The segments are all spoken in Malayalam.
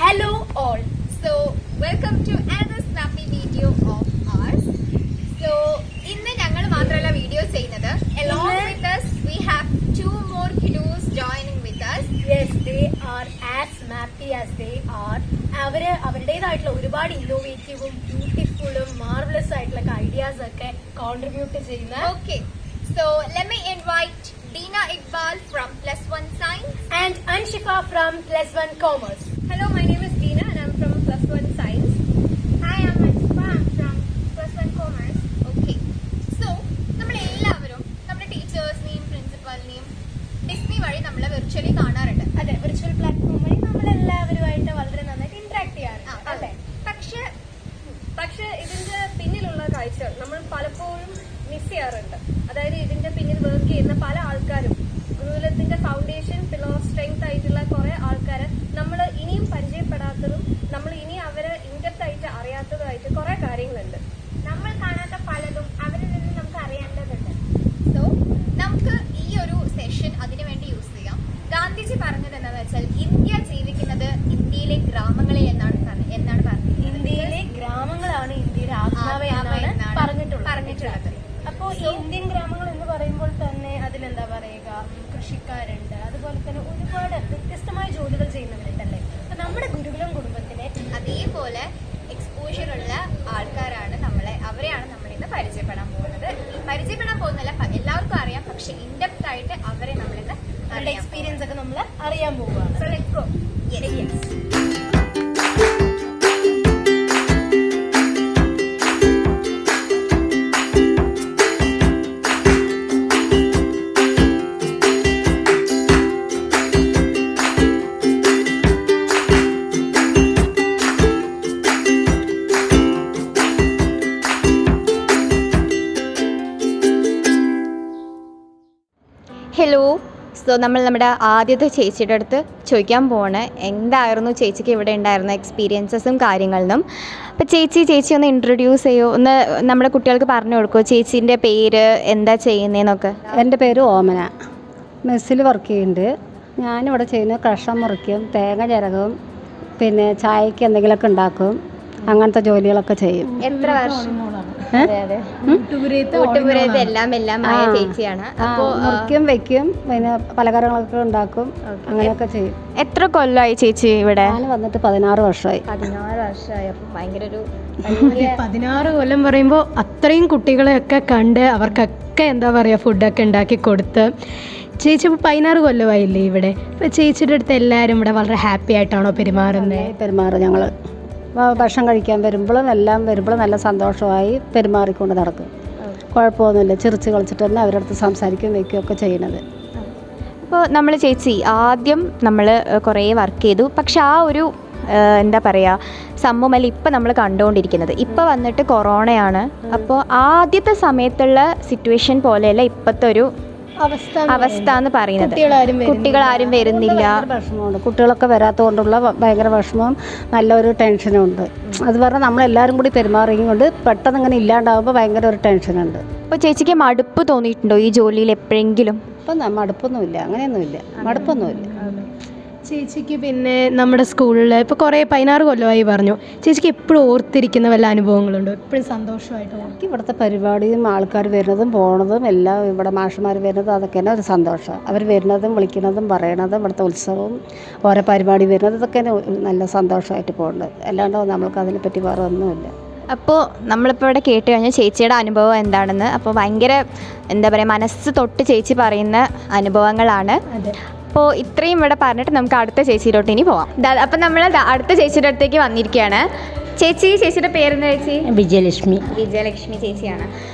Hello all. So welcome to another snappy video of ours. So ഇന്ന് ഞങ്ങൾ മാത്രമല്ല വീഡിയോ ചെയ്യുന്നത്. Along with us we have two more kiddos joining with us. Yes, they are as snappy as they are. അവരുടേതായിട്ടുള്ള ഒരുപാട് ഇന്നോവേറ്റീവും ബ്യൂട്ടിഫുള്ളും മാർവലസ് ആയിട്ടുള്ള ഐഡിയാസ് ഒക്കെ കോൺട്രിബ്യൂട്ട് ചെയ്യുന്ന. Okay. So let me invite Dina Iqbal from +1 Science and Anshifa from +1 Commerce. Hello, my name is Dina and I'm from +1 Science. Hi, I'm Anshifa. I'm from +1 Commerce. Okay. So നമ്മളെല്ലാവരും നമ്മുടെ ടീച്ചേഴ്സിനെയും പ്രിൻസിപ്പലിനെയും ഡിസ്നി വഴി നമ്മളെ വിർച്വലി കാണാറുണ്ട്. അതെ, വിർച്വൽ പ്ലാറ്റ്ഫോം വഴി നമ്മളെല്ലാവരുമായിട്ട് വളരെ നന്നായിട്ട് ഇന്ററാക്ട് ചെയ്യാറുണ്ട്. അല്ലേ? പക്ഷെ ഇതിന്റെ പിന്നിലുള്ള കാഴ്ച നമ്മൾ പലപ്പോഴും മിസ് ചെയ്യാറുണ്ട്. അതായത് ഇതിന്റെ പിന്നിൽ വർക്ക് ചെയ്യുന്ന പല ആൾക്കാരും, അതുപോലെ ഇതിന്റെ ഫൗണ്ടേഷൻ പില്ലർ ഓഫ് സ്ട്രെങ്ത് ആയിട്ടുള്ള കുറെ ആൾക്കാരെ നമ്മൾ ഇനിയും പരിചയപ്പെടാത്തതും നമ്മൾ ഇനി അവരെ ഇൻഡെപ്ത് ആയിട്ട് അറിയാത്തതുമായിട്ട് കുറെ കാര്യങ്ങളുണ്ട്. നമ്മൾ കാണാത്ത പലതും അവരിൽ നിന്ന് നമുക്ക് അറിയേണ്ടതുണ്ട്. സോ നമുക്ക് ഈ ഒരു സെഷൻ അതിനു വേണ്ടി യൂസ് ചെയ്യാം. ഗാന്ധിജി പറഞ്ഞത് എന്താണെന്ന് വെച്ചാൽ ഇന്ത്യ ജീവിക്കുന്നത് ഇന്ത്യയിലെ ഗ്രാമങ്ങളിൽ എന്നാണ് പറഞ്ഞത്. ഇന്ത്യയിലെ ഗ്രാമങ്ങളാണ് ഇന്ത്യയുടെ ആത്മാവ് എന്നാണ് പറഞ്ഞിട്ടുള്ളത്. അപ്പോ ഈ ഇന്ത്യൻ ഗ്രാമങ്ങൾ എന്ന് പറയുമ്പോൾ തന്നെ അതിലെന്താ പറയുക, കൃഷിക്കാരുണ്ട്, അതുപോലെ തന്നെ ഒരുപാട് വ്യത്യസ്തമായ ജോലികൾ ചെയ്യുന്നവരുണ്ടല്ലേ. അപ്പൊ നമ്മുടെ ഗുരുകുലം കുടുംബത്തിലെ അതേപോലെ എക്സ്പോഷർ ഉള്ള ആൾക്കാരാണ് അവരെയാണ് നമ്മൾ ഇന്ന് പരിചയപ്പെടാൻ പോകുന്നത്. പരിചയപ്പെടാൻ പോകുന്നില്ല, എല്ലാവർക്കും അറിയാം, പക്ഷെ ഇൻഡെപ്ത് ആയിട്ട് അവരെ നമ്മളിന്ന് അവരുടെ എക്സ്പീരിയൻസ് ഒക്കെ നമ്മൾ അറിയാൻ പോവുകയാണ്. So let's go. Yes. Hello. So നമ്മൾ നമ്മുടെ ആദ്യത്തെ ചേച്ചിയുടെ അടുത്ത് ചോദിക്കാൻ പോവാണ് എന്തായിരുന്നു ചേച്ചിക്ക് ഇവിടെ ഉണ്ടായിരുന്ന എക്സ്പീരിയൻസസും കാര്യങ്ങളും. അപ്പോൾ ചേച്ചി ഒന്ന് ഇൻട്രൊഡ്യൂസ് ചെയ്യുമോ, ഒന്ന് നമ്മുടെ കുട്ടികൾക്ക് പറഞ്ഞു കൊടുക്കുമോ ചേച്ചീൻ്റെ പേര്, എന്താ ചെയ്യുന്നതെന്നൊക്കെ? എൻ്റെ പേര് ഓമന, മെസ്സിൽ വർക്ക് ചെയ്യുന്നുണ്ട്. ഞാനിവിടെ ചെയ്യുന്നത് കഷ്ണം മുറിക്കും, തേങ്ങ ചിരകും, പിന്നെ ചായക്ക് എന്തെങ്കിലുമൊക്കെ ഉണ്ടാക്കും, അങ്ങനത്തെ ജോലികളൊക്കെ ചെയ്യും. എത്ര വർഷം? എല്ലാം ആയ ചേച്ചിയാണ്. അപ്പോൾ മുറിക്കും വെക്കും, പിന്നെ പലഹാരങ്ങളൊക്കെ ഉണ്ടാക്കും, അങ്ങനെയൊക്കെ ചെയ്യും. എത്ര കൊല്ലമായി ചേച്ചി ഇവിടെ? ഞാൻ വന്നിട്ട് 16 വർഷമായി. 16 വർഷമായി. അപ്പോൾ ഭയങ്കര ഒരു 16 കൊല്ലം പറയുമ്പോൾ അത്രയും കുട്ടികളെയൊക്കെ കണ്ട് അവർക്കൊക്കെ എന്താ പറയുക ഫുഡൊക്കെ ഉണ്ടാക്കി കൊടുത്ത് ചേച്ചി ഇപ്പോൾ 16 കൊല്ലമായില്ലേ ഇവിടെ. ഇപ്പോൾ ചേച്ചിയുടെ അടുത്ത് എല്ലാവരും ഇവിടെ വളരെ ഹാപ്പി ആയിട്ടാണോ പെരുമാറും. ഞങ്ങൾ ഭക്ഷണം കഴിക്കാൻ വരുമ്പോഴും നല്ല സന്തോഷമായി പെരുമാറിക്കൊണ്ട് നടക്കും. കുഴപ്പമൊന്നുമില്ല, ചിരിച്ച് കളിച്ചിട്ട് തന്നെ അവരുടെ അടുത്ത് സംസാരിക്കുകയും വയ്ക്കുകയൊക്കെ ചെയ്യണത്. അപ്പോൾ നമ്മൾ ചേച്ചി ആദ്യം നമ്മൾ കുറേ വർക്ക് ചെയ്തു, പക്ഷെ ആ ഒരു എന്താ പറയുക സംഭവമല്ല ഇപ്പം നമ്മൾ കണ്ടുകൊണ്ടിരിക്കുന്നത്. ഇപ്പം വന്നിട്ട് കൊറോണയാണ്. അപ്പോൾ ആദ്യത്തെ സമയത്തുള്ള സിറ്റുവേഷൻ പോലെയല്ല ഇപ്പോഴത്തെ ഒരു അവസ്ഥ എന്ന് പറയുന്നത്. കുട്ടികളാരും വരുന്നില്ല. വിഷമമുണ്ട്, കുട്ടികളൊക്കെ വരാത്തത് കൊണ്ടുള്ള ഭയങ്കര വിഷമവും നല്ലൊരു ടെൻഷനും ഉണ്ട്. അത് പറഞ്ഞാൽ നമ്മളെല്ലാവരും കൂടി പെരുമാറിയും കൊണ്ട് പെട്ടെന്ന് ഇങ്ങനെ ഇല്ലാണ്ടാകുമ്പോൾ ഭയങ്കര ഒരു ടെൻഷനുണ്ട്. അപ്പോൾ ചേച്ചിക്ക് മടുപ്പ് തോന്നിയിട്ടുണ്ടോ ഈ ജോലിയിൽ എപ്പോഴെങ്കിലും? ഇപ്പം മടുപ്പൊന്നുമില്ല, അങ്ങനെയൊന്നുമില്ല, മടുപ്പൊന്നുമില്ല. ചേച്ചിക്ക് പിന്നെ നമ്മുടെ സ്കൂളിൽ ഇപ്പോൾ കുറേ 16 കൊല്ലമായി പറഞ്ഞു, ചേച്ചിക്ക് എപ്പോഴും ഓർത്തിരിക്കുന്ന വല്ല അനുഭവങ്ങളുണ്ടോ, എപ്പോഴും സന്തോഷമായിട്ട്? എനിക്ക് ഇവിടുത്തെ പരിപാടിയും ആൾക്കാർ വരുന്നതും പോണതും എല്ലാം, ഇവിടെ മാഷുമാർ വരുന്നതും അതൊക്കെ തന്നെ ഒരു സന്തോഷം. അവർ വരുന്നതും വിളിക്കുന്നതും പറയണതും ഇവിടുത്തെ ഉത്സവവും ഓരോ പരിപാടി വരുന്നതും ഇതൊക്കെ നല്ല സന്തോഷമായിട്ട് പോകുന്നുണ്ട്. അല്ലാണ്ട് നമ്മൾക്ക് അതിനെപ്പറ്റി വേറെ ഒന്നുമില്ല. അപ്പോൾ നമ്മളിപ്പോൾ ഇവിടെ കേട്ട് കഴിഞ്ഞാൽ ചേച്ചിയുടെ അനുഭവം എന്താണെന്ന്. അപ്പോൾ ഭയങ്കര എന്താ പറയുക മനസ്സ് തൊട്ട് ചേച്ചി പറയുന്ന അനുഭവങ്ങളാണ്. അപ്പോൾ ഇത്രയും ഇവിടെ പറഞ്ഞിട്ട് നമുക്ക് അടുത്ത ചേച്ചിയിലോട്ട് ഇനി പോവാം. അപ്പം നമ്മൾ അടുത്ത ചേച്ചിയുടെ അടുത്തേക്ക് വന്നിരിക്കുകയാണ്. ചേച്ചിയുടെ പേരെന്താ ചേച്ചി? വിജയലക്ഷ്മി ചേച്ചിയാണ്.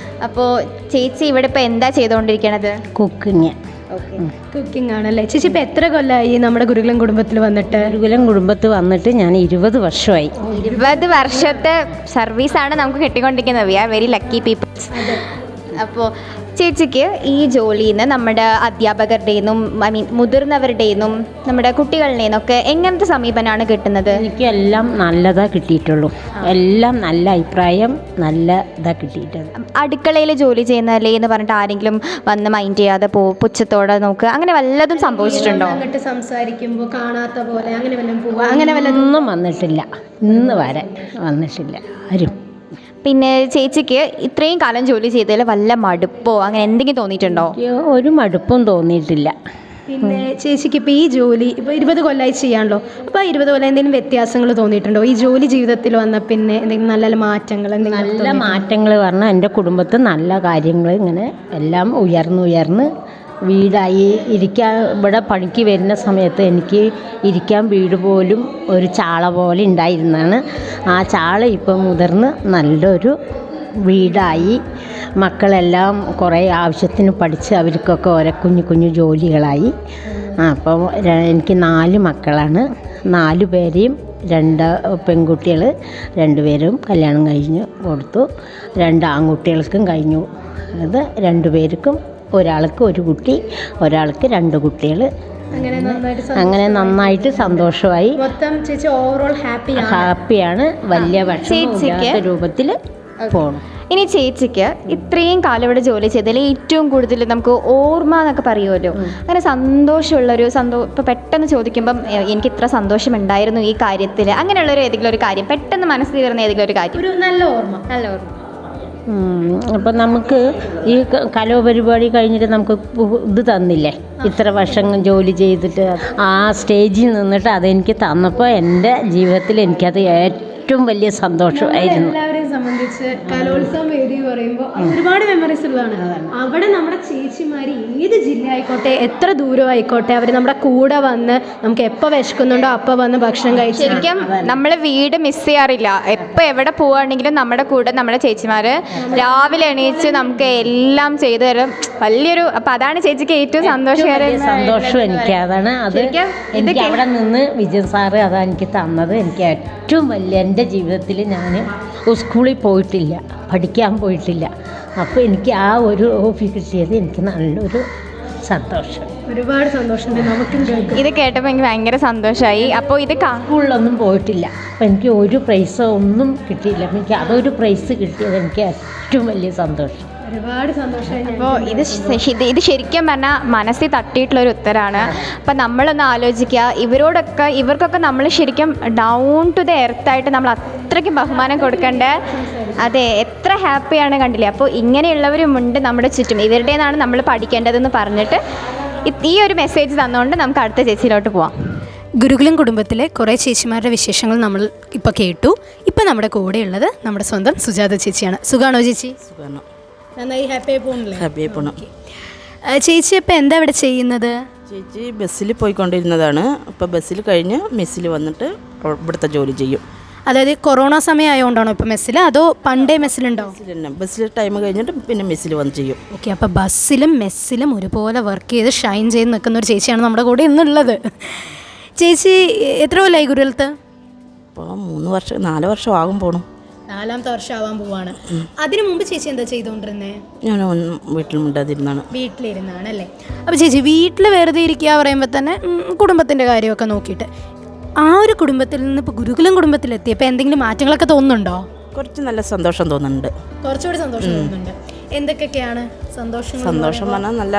അപ്പോൾ ചേച്ചി ഇവിടെ ഇപ്പോൾ എന്താ ചെയ്തുകൊണ്ടിരിക്കണത്? കുക്കിംഗ് ആണല്ലേ. ചേച്ചി ഇപ്പോൾ എത്ര കൊല്ലമായി നമ്മുടെ ഗുരുകുലം കുടുംബത്തിൽ വന്നിട്ട്? ഞാൻ 20 വർഷമായി. 20 വർഷത്തെ സർവീസാണ് നമുക്ക് കിട്ടിക്കൊണ്ടിരിക്കുന്നത്. We are very lucky peoples. അപ്പോൾ ചേച്ചിക്ക് ഈ ജോലിയിൽ നിന്ന് നമ്മുടെ അധ്യാപകരുടെയും മുതിർന്നവരുടെയും നമ്മുടെ കുട്ടികളുടെ നിന്നൊക്കെ എങ്ങനത്തെ സമീപനമാണ് കിട്ടുന്നത്? എനിക്ക് എല്ലാം നല്ലതാ കിട്ടിയിട്ടുള്ളൂ. എല്ലാം നല്ല അഭിപ്രായം, നല്ല ഇതാ കിട്ടിയിട്ടുണ്ട്. അടുക്കളയിൽ ജോലി ചെയ്യുന്നതല്ലേ എന്ന് പറഞ്ഞിട്ട് ആരെങ്കിലും വന്ന് മൈൻഡ് ചെയ്യാതെ പുച്ഛത്തോടെ നോക്കുക, അങ്ങനെ വല്ലതും സംഭവിച്ചിട്ടുണ്ടോ? അങ്ങോട്ട് സംസാരിക്കുമ്പോൾ കാണാത്ത പോലെ അങ്ങനെ വല്ലതും പോവുക, അങ്ങനെ വല്ലതും ഒന്നും വന്നിട്ടില്ല, ഇന്ന് വരെ വന്നിട്ടില്ല ആരും. പിന്നെ ചേച്ചിക്ക് ഇത്രയും കാലം ജോലി ചെയ്തതിൽ വല്ല മടുപ്പോ അങ്ങനെ എന്തെങ്കിലും തോന്നിയിട്ടുണ്ടോ? ഒരു മടുപ്പും തോന്നിയിട്ടില്ല. പിന്നെ ചേച്ചിക്ക് ഇപ്പോൾ ഈ ജോലി ഇപ്പോൾ 20 കൊല്ലമായി ചെയ്യാണല്ലോ, അപ്പോൾ 20 കൊല്ലം എന്തെങ്കിലും വ്യത്യാസങ്ങൾ തോന്നിയിട്ടുണ്ടോ ഈ ജോലി ജീവിതത്തിൽ വന്ന പിന്നെ എന്തെങ്കിലും നല്ല നല്ല മാറ്റങ്ങൾ എന്തെങ്കിലും? നല്ല മാറ്റങ്ങൾ പറഞ്ഞാൽ എൻ്റെ കുടുംബത്തിൽ നല്ല കാര്യങ്ങൾ ഇങ്ങനെ എല്ലാം ഉയർന്ന് വീടായി ഇരിക്കാൻ. ഇവിടെ പണിക്ക് വരുന്ന സമയത്ത് എനിക്ക് ഇരിക്കാൻ വീട് പോലും ഒരു ചാള പോലെ ഉണ്ടായിരുന്നതാണ്. ആ ചാള ഇപ്പം മുതിർന്ന് നല്ലൊരു വീടായി. മക്കളെല്ലാം കുറേ ആവശ്യത്തിന് പഠിച്ച് അവർക്കൊക്കെ ഓരോ കുഞ്ഞു ജോലികളായി. അപ്പം എനിക്ക് 4 മക്കളാണ്. 4 പേരെയും 2 പെൺകുട്ടികൾ 2 പേരും കല്യാണം കഴിഞ്ഞ് കൊടുത്തു. 2 ആൺകുട്ടികൾക്കും കഴിഞ്ഞു. അത് 2 പേർക്കും, ഒരാൾക്ക് 1 കുട്ടി, ഒരാൾക്ക് 2 കുട്ടികൾ. അങ്ങനെ നന്നായിട്ട് സന്തോഷമായി. മൊത്തം ചേച്ചി ഓവറോൾ ഹാപ്പിയാണ്. വലിയ ഭക്ഷണം രൂപത്തിൽ പോകണം. ഇനി ചേച്ചിക്ക് ഇത്രയും കാലം ഇവിടെ ജോലി ചെയ്തതിൽ ഏറ്റവും കൂടുതൽ നമുക്ക് ഓർമ്മ എന്നൊക്കെ പറയുമല്ലോ, അങ്ങനെ സന്തോഷമുള്ളൊരു ഇപ്പോൾ പെട്ടെന്ന് ചോദിക്കുമ്പം എനിക്ക് ഇത്ര സന്തോഷം ഉണ്ടായിരുന്നു ഈ കാര്യത്തിൽ, അങ്ങനെയുള്ളൊരു ഏതെങ്കിലും ഒരു കാര്യം പെട്ടെന്ന് മനസ്സിൽ വരുന്ന ഏതെങ്കിലും ഒരു കാര്യം? ഒരു നല്ല ഓർമ്മ. അപ്പം നമുക്ക് ഈ കലോപരിപാടി കഴിഞ്ഞിട്ട് നമുക്ക് ഇത് തന്നില്ലേ, ഇത്ര വർഷം ജോലി ചെയ്തിട്ട് ആ സ്റ്റേജിൽ നിന്നിട്ട് അതെനിക്ക് തന്നപ്പോൾ എൻ്റെ ജീവിതത്തിൽ എനിക്കത് ഏറ്റവും വലിയ സന്തോഷമായിരുന്നു. എല്ലാവരെയും സംബന്ധിച്ച് കലോത്സവം വേദി പറയുമ്പോൾ ഒരുപാട് മെമ്മറീസ് ഉള്ളതാണ്. അവിടെ നമ്മുടെ ചേച്ചിമാർ ഏത് ജില്ല ആയിക്കോട്ടെ, എത്ര ദൂരം ആയിക്കോട്ടെ, അവർ നമ്മുടെ കൂടെ വന്ന് നമുക്ക് എപ്പോൾ വിശക്കുന്നുണ്ടോ അപ്പോൾ വന്ന് ഭക്ഷണം കഴിച്ചു. ശരിക്കും നമ്മൾ വീട് മിസ് ചെയ്യാറില്ല. എപ്പോൾ എവിടെ പോവുകയാണെങ്കിലും നമ്മുടെ കൂടെ നമ്മുടെ ചേച്ചിമാർ രാവിലെ എണീച്ച് നമുക്ക് എല്ലാം ചെയ്തു തരും. വലിയൊരു അപ്പം അതാണ് ചേച്ചിക്ക് ഏറ്റവും സന്തോഷം എനിക്ക്. അതാണ് അത് എനിക്ക് അവിടെ നിന്ന് വിജയൻ സാറ് അതാണ് എനിക്ക് തന്നത്. എനിക്ക് ഏറ്റവും വലിയ എൻ്റെ ജീവിതത്തിൽ ഞാൻ സ്കൂളിൽ പോയിട്ടില്ല, പഠിക്കാൻ പോയിട്ടില്ല. അപ്പോൾ എനിക്ക് ആ ഒരു ഓഫീസ് കിട്ടിയത് എനിക്ക് നല്ലൊരു സന്തോഷം. ഒരുപാട് സന്തോഷമുണ്ട് നമുക്കും കേൾക്കും. ഇത് കേട്ടപ്പോൾ എനിക്ക് ഭയങ്കര സന്തോഷമായി. അപ്പോൾ ഇത് സ്കൂളിലൊന്നും പോയിട്ടില്ല, അപ്പോൾ എനിക്ക് ഒരു പ്രൈസോ ഒന്നും കിട്ടിയില്ല. എനിക്ക് അതൊരു പ്രൈസ് കിട്ടിയത് എനിക്ക് ഏറ്റവും വലിയ സന്തോഷം. ഒരുപാട് സന്തോഷമായി. അപ്പോൾ ഇത് ശരിക്കും പറഞ്ഞാൽ മനസ്സിൽ തട്ടിയിട്ടുള്ളൊരു ഉത്തരമാണ്. അപ്പം നമ്മളൊന്ന് ആലോചിക്കുക, ഇവർക്കൊക്കെ നമ്മൾ ശരിക്കും ഡൗൺ ടു ദ എർത്തായിട്ട് നമ്മൾ അത്രയ്ക്കും ബഹുമാനം കൊടുക്കേണ്ടേ. അതെ, എത്ര ഹാപ്പിയാണ് കണ്ടില്ലേ. അപ്പോൾ ഇങ്ങനെയുള്ളവരുമുണ്ട് നമ്മുടെ ചുറ്റും, ഇവരുടെ നിന്നാണ് നമ്മൾ പഠിക്കേണ്ടതെന്ന് പറഞ്ഞിട്ട് ഈ ഒരു മെസ്സേജ് തന്നുകൊണ്ട് നമുക്ക് അടുത്ത ചേച്ചിയിലോട്ട് പോവാം. ഗുരുകുലം കുടുംബത്തിലെ കുറേ ചേച്ചിമാരുടെ വിശേഷങ്ങൾ നമ്മൾ ഇപ്പോൾ കേട്ടു. ഇപ്പം നമ്മുടെ കൂടെയുള്ളത് നമ്മുടെ സ്വന്തം സുജാത ചേച്ചിയാണ്. സുഖാണോ ചേച്ചി? സുഖമാണ്. നന്നായി ഹാപ്പിയായി പോകുന്നില്ലേ? ഹാപ്പിയായി പോകണം. ചേച്ചി ഇപ്പം എന്താ ഇവിടെ ചെയ്യുന്നത്? ചേച്ചി ബസ്സിൽ പോയിക്കൊണ്ടിരുന്നതാണ്. അപ്പോൾ ബസ്സിൽ കഴിഞ്ഞ് മെസ്സിൽ വന്നിട്ട് ഇവിടുത്തെ ജോലി ചെയ്യും. അതായത് കൊറോണ സമയം ആയതുകൊണ്ടാണോ ഇപ്പോൾ മെസ്സിൽ, അതോ പണ്ടേ മെസ്സിലുണ്ടോ? ബസ്സിൽ ടൈം കഴിഞ്ഞിട്ട് പിന്നെ മെസ്സിൽ വന്ന് ചെയ്യും. ഓക്കെ, അപ്പോൾ ബസ്സിലും മെസ്സിലും ഒരുപോലെ വർക്ക് ചെയ്ത് ഷൈൻ ചെയ്ത് നിൽക്കുന്ന ഒരു ചേച്ചിയാണ് നമ്മുടെ കൂടെ ഇന്നുള്ളത്. ചേച്ചി എത്ര കൊല്ലമായി ഗുരുകുലത്ത്? ഇപ്പോൾ 4 വർഷം ആകും പോകണം. 4ാമത്തെ വർഷം ആവാൻ പോവാണ്. അതിനു മുമ്പ് ചേച്ചി എന്താ ചെയ്തുകൊണ്ടിരുന്നേ? ഞാൻ വീട്ടിൽ മിണ്ടാതിരുന്നാണ്. വീട്ടിലിരുന്നാണ് അല്ലേ. അപ്പോൾ ചേച്ചി വീട്ടിൽ വെറുതെ ഇരിക്കുക പറയുമ്പോൾ തന്നെ കുടുംബത്തിൻ്റെ കാര്യമൊക്കെ നോക്കിയിട്ട് ആ ഒരു കുടുംബത്തിൽ നിന്ന് ഇപ്പോൾ ഗുരുകുലം കുടുംബത്തിലെത്തിയപ്പോൾ എന്തെങ്കിലും മാറ്റങ്ങളൊക്കെ തോന്നുന്നുണ്ടോ? കുറച്ച് നല്ല സന്തോഷം തോന്നുന്നുണ്ട്. കുറച്ചുകൂടി സന്തോഷം തോന്നുന്നുണ്ട്. എന്തൊക്കെയാണ് സന്തോഷം? സന്തോഷം പറഞ്ഞാൽ നല്ല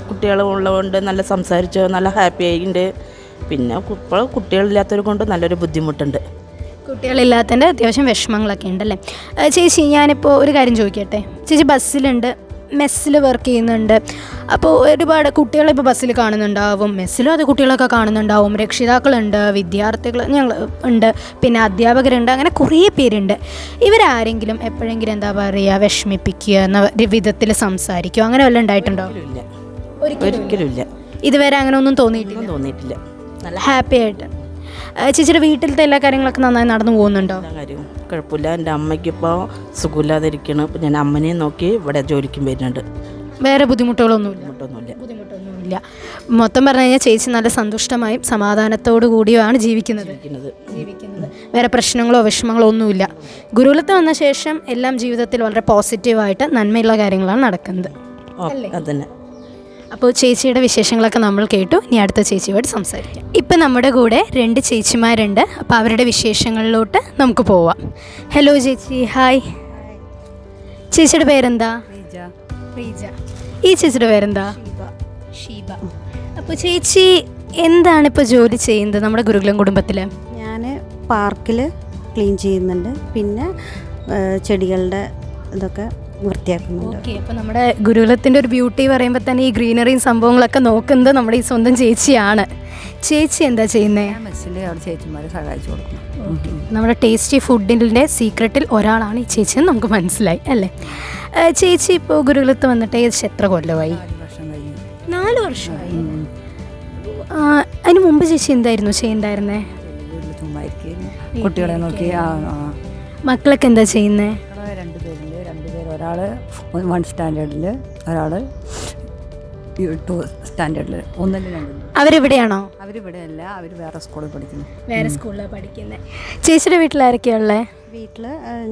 കുട്ടികൾ ഉള്ളതുകൊണ്ട് നല്ല സംസാരിച്ച് നല്ല ഹാപ്പി ആയിട്ടുണ്ട്. പിന്നെ ഇപ്പോൾ കുട്ടികളില്ലാത്തവർ കൊണ്ട് നല്ലൊരു ബുദ്ധിമുട്ടുണ്ട്. കുട്ടികളില്ലാത്തതിൻ്റെ അത്യാവശ്യം വിഷമങ്ങളൊക്കെ ഉണ്ടല്ലേ. ചേച്ചി ഞാനിപ്പോൾ ഒരു കാര്യം ചോദിക്കട്ടെ. ചേച്ചി ബസ്സിലുണ്ട്, മെസ്സിൽ വർക്ക് ചെയ്യുന്നുണ്ട്. അപ്പോൾ ഒരുപാട് കുട്ടികളെ ഇപ്പോൾ ബസ്സിൽ കാണുന്നുണ്ടാവും, മെസ്സിലും അത് കുട്ടികളൊക്കെ കാണുന്നുണ്ടാവും. രക്ഷിതാക്കളുണ്ട്, വിദ്യാർത്ഥികൾ ഞങ്ങൾ ഉണ്ട്, പിന്നെ അധ്യാപകരുണ്ട്, അങ്ങനെ കുറേ പേരുണ്ട്. ഇവരാരെങ്കിലും എപ്പോഴെങ്കിലും എന്താ പറയുക വിഷമിപ്പിക്കുക എന്ന വിധത്തിൽ സംസാരിക്കുക അങ്ങനെ വല്ലതും ഉണ്ടായിട്ടുണ്ടോ? ഒരിക്കലും ഇല്ല. ഇതുവരെ അങ്ങനെ ഒന്നും തോന്നിയിട്ടില്ല. നല്ല ഹാപ്പി ആയിട്ട് ചേച്ചിയുടെ വീട്ടിലത്തെ എല്ലാ കാര്യങ്ങളൊക്കെ നന്നായി നടന്നു പോകുന്നുണ്ടോ? എല്ലാ കാര്യവും കുഴപ്പമില്ല. എൻ്റെ അമ്മയ്ക്കിപ്പോൾ സുഖമില്ലാതിരിക്കണം. ഇപ്പം ഞാൻ അമ്മനെയും നോക്കി ഇവിടെ ജോലിക്കും വരുന്നുണ്ട്. വേറെ ബുദ്ധിമുട്ടുകളൊന്നുമില്ല. മൊത്തം പറഞ്ഞു കഴിഞ്ഞാൽ ചേച്ചി നല്ല സന്തുഷ്ടമായും സമാധാനത്തോടു കൂടിയാണ് ജീവിക്കുന്നത്. വേറെ പ്രശ്നങ്ങളോ വിഷമങ്ങളോ ഒന്നുമില്ല. ഗുരുകുലത്ത് വന്ന ശേഷം എല്ലാം ജീവിതത്തിൽ വളരെ പോസിറ്റീവായിട്ട് നന്മയുള്ള കാര്യങ്ങളാണ് നടക്കുന്നത്. അതന്നെ. അപ്പോൾ ചേച്ചിയുടെ വിശേഷങ്ങളൊക്കെ നമ്മൾ കേട്ടു. ഇനി അടുത്ത ചേച്ചിയോട് സംസാരിക്കാം. ഇപ്പം നമ്മുടെ കൂടെ 2 ചേച്ചിമാരുണ്ട്. അപ്പോൾ അവരുടെ വിശേഷങ്ങളിലോട്ട് നമുക്ക് പോവാം. ഹലോ ചേച്ചി, ഹായ്. ചേച്ചിയുടെ പേരെന്താ? റീജ. ഈ ചേച്ചിയുടെ പേരെന്താ? ഷീബ. അപ്പോൾ ചേച്ചി എന്താണ് ഇപ്പോൾ ജോലി ചെയ്യുന്നത് നമ്മുടെ ഗുരുകുലം കുടുംബത്തിൽ? ഞാൻ പാർക്കിൽ ക്ലീൻ ചെയ്യുന്നുണ്ട്, പിന്നെ ചെടികളുടെ ഇതൊക്കെ വൃത്തിയാക്കുന്നുണ്ട്. ഓക്കെ. അപ്പോൾ നമ്മുടെ ഗുരുകുലത്തിൻ്റെ ഒരു ബ്യൂട്ടി പറയുമ്പോൾ തന്നെ ഈ ഗ്രീനറിയും സംഭവങ്ങളൊക്കെ നോക്കുന്നത് നമ്മുടെ ഈ സ്വന്തം ചേച്ചിയാണ്. ചേച്ചി എന്താ ചെയ്യുന്നത്? മെസ്സിൽ അവിടെ ചേച്ചിമാരെ സഹായിച്ചു കൊടുക്കണം. നമ്മുടെ ടേസ്റ്റി ഫുഡിൻ്റെ സീക്രട്ടിൽ ഒരാളാണ് ഈ ചേച്ചി എന്ന് നമുക്ക് മനസ്സിലായി അല്ലേ? ചേച്ചി ഇപ്പോൾ ഗുരുകുലത്ത് വന്നിട്ട് ഏകദേശം എത്ര കൊല്ലമായി? 4 വർഷമായി. അതിന് മുമ്പ് ചേച്ചി എന്തായിരുന്നു ചെയ്യണ്ടായിരുന്നേ? കുട്ടികളെ നോക്കി. മക്കളൊക്കെ എന്താ ചെയ്യുന്നത്? 2 പേരുണ്ട്. 2 പേര്, ഒരാൾ 1 സ്റ്റാൻഡേർഡിൽ, ഒരാൾ 2 സ്റ്റാൻഡേർഡിൽ. 1-ലും 2-ലും. അവരെവിടെയാണോ? അവരിവിടെ അല്ല, അവർ വേറെ സ്കൂളിൽ പഠിക്കുന്നു. വേറെ സ്കൂളിലാണ് പഠിക്കുന്നത്. ചേച്ചിയുടെ വീട്ടിൽ ആരൊക്കെയുള്ളത്? വീട്ടിൽ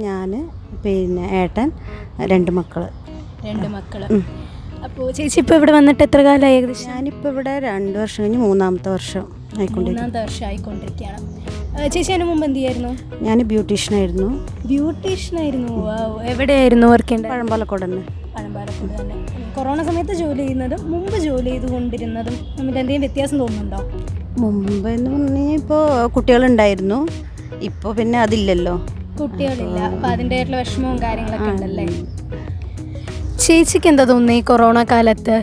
ഞാൻ, പിന്നെ ഏട്ടൻ, 2 മക്കൾ. 2 മക്കൾ. അപ്പോൾ ചേച്ചി ഇപ്പോൾ ഇവിടെ വന്നിട്ട് എത്ര കാലമായി ഏകദേശം? ഞാനിപ്പോൾ ഇവിടെ 2 വർഷം കഴിഞ്ഞ് 3-ാമത്തെ വർഷം ആയിക്കൊണ്ടിരിക്കും. 3-ാമത്തെ വർഷം ആയിക്കൊണ്ടിരിക്കുകയാണ്. ചേച്ചി അതിന് മുമ്പ് എന്ത് ചെയ്യായിരുന്നു? ഞാൻ ബ്യൂട്ടീഷ്യനായിരുന്നു. ബ്യൂട്ടീഷ്യനായിരുന്നു. എവിടെയായിരുന്നു വർക്ക് ചെയ്യേണ്ടത്? പഴമ്പാലക്കോട് തന്നെ. പഴമ്പാലക്കോട് തന്നെ. കൊറോണ സമയത്ത് ജോലി ചെയ്യുന്നതും മുമ്പ് ജോലി ചെയ്തുകൊണ്ടിരുന്നതും തമ്മിൽ എന്തെങ്കിലും വ്യത്യാസം തോന്നുന്നുണ്ടോ? മുമ്പ് എന്ന് പറഞ്ഞു കഴിഞ്ഞാൽ ഇപ്പോൾ കുട്ടികളുണ്ടായിരുന്നു, ഇപ്പോൾ പിന്നെ അതില്ലല്ലോ, കുട്ടികളില്ല. അപ്പോൾ അതിൻ്റെതായിട്ടുള്ള വിഷമവും കാര്യങ്ങളൊക്കെ ഉണ്ടല്ലേ? ചേച്ചിക്ക് എന്താ തോന്നുന്നത് ഈ കൊറോണ കാലത്ത്?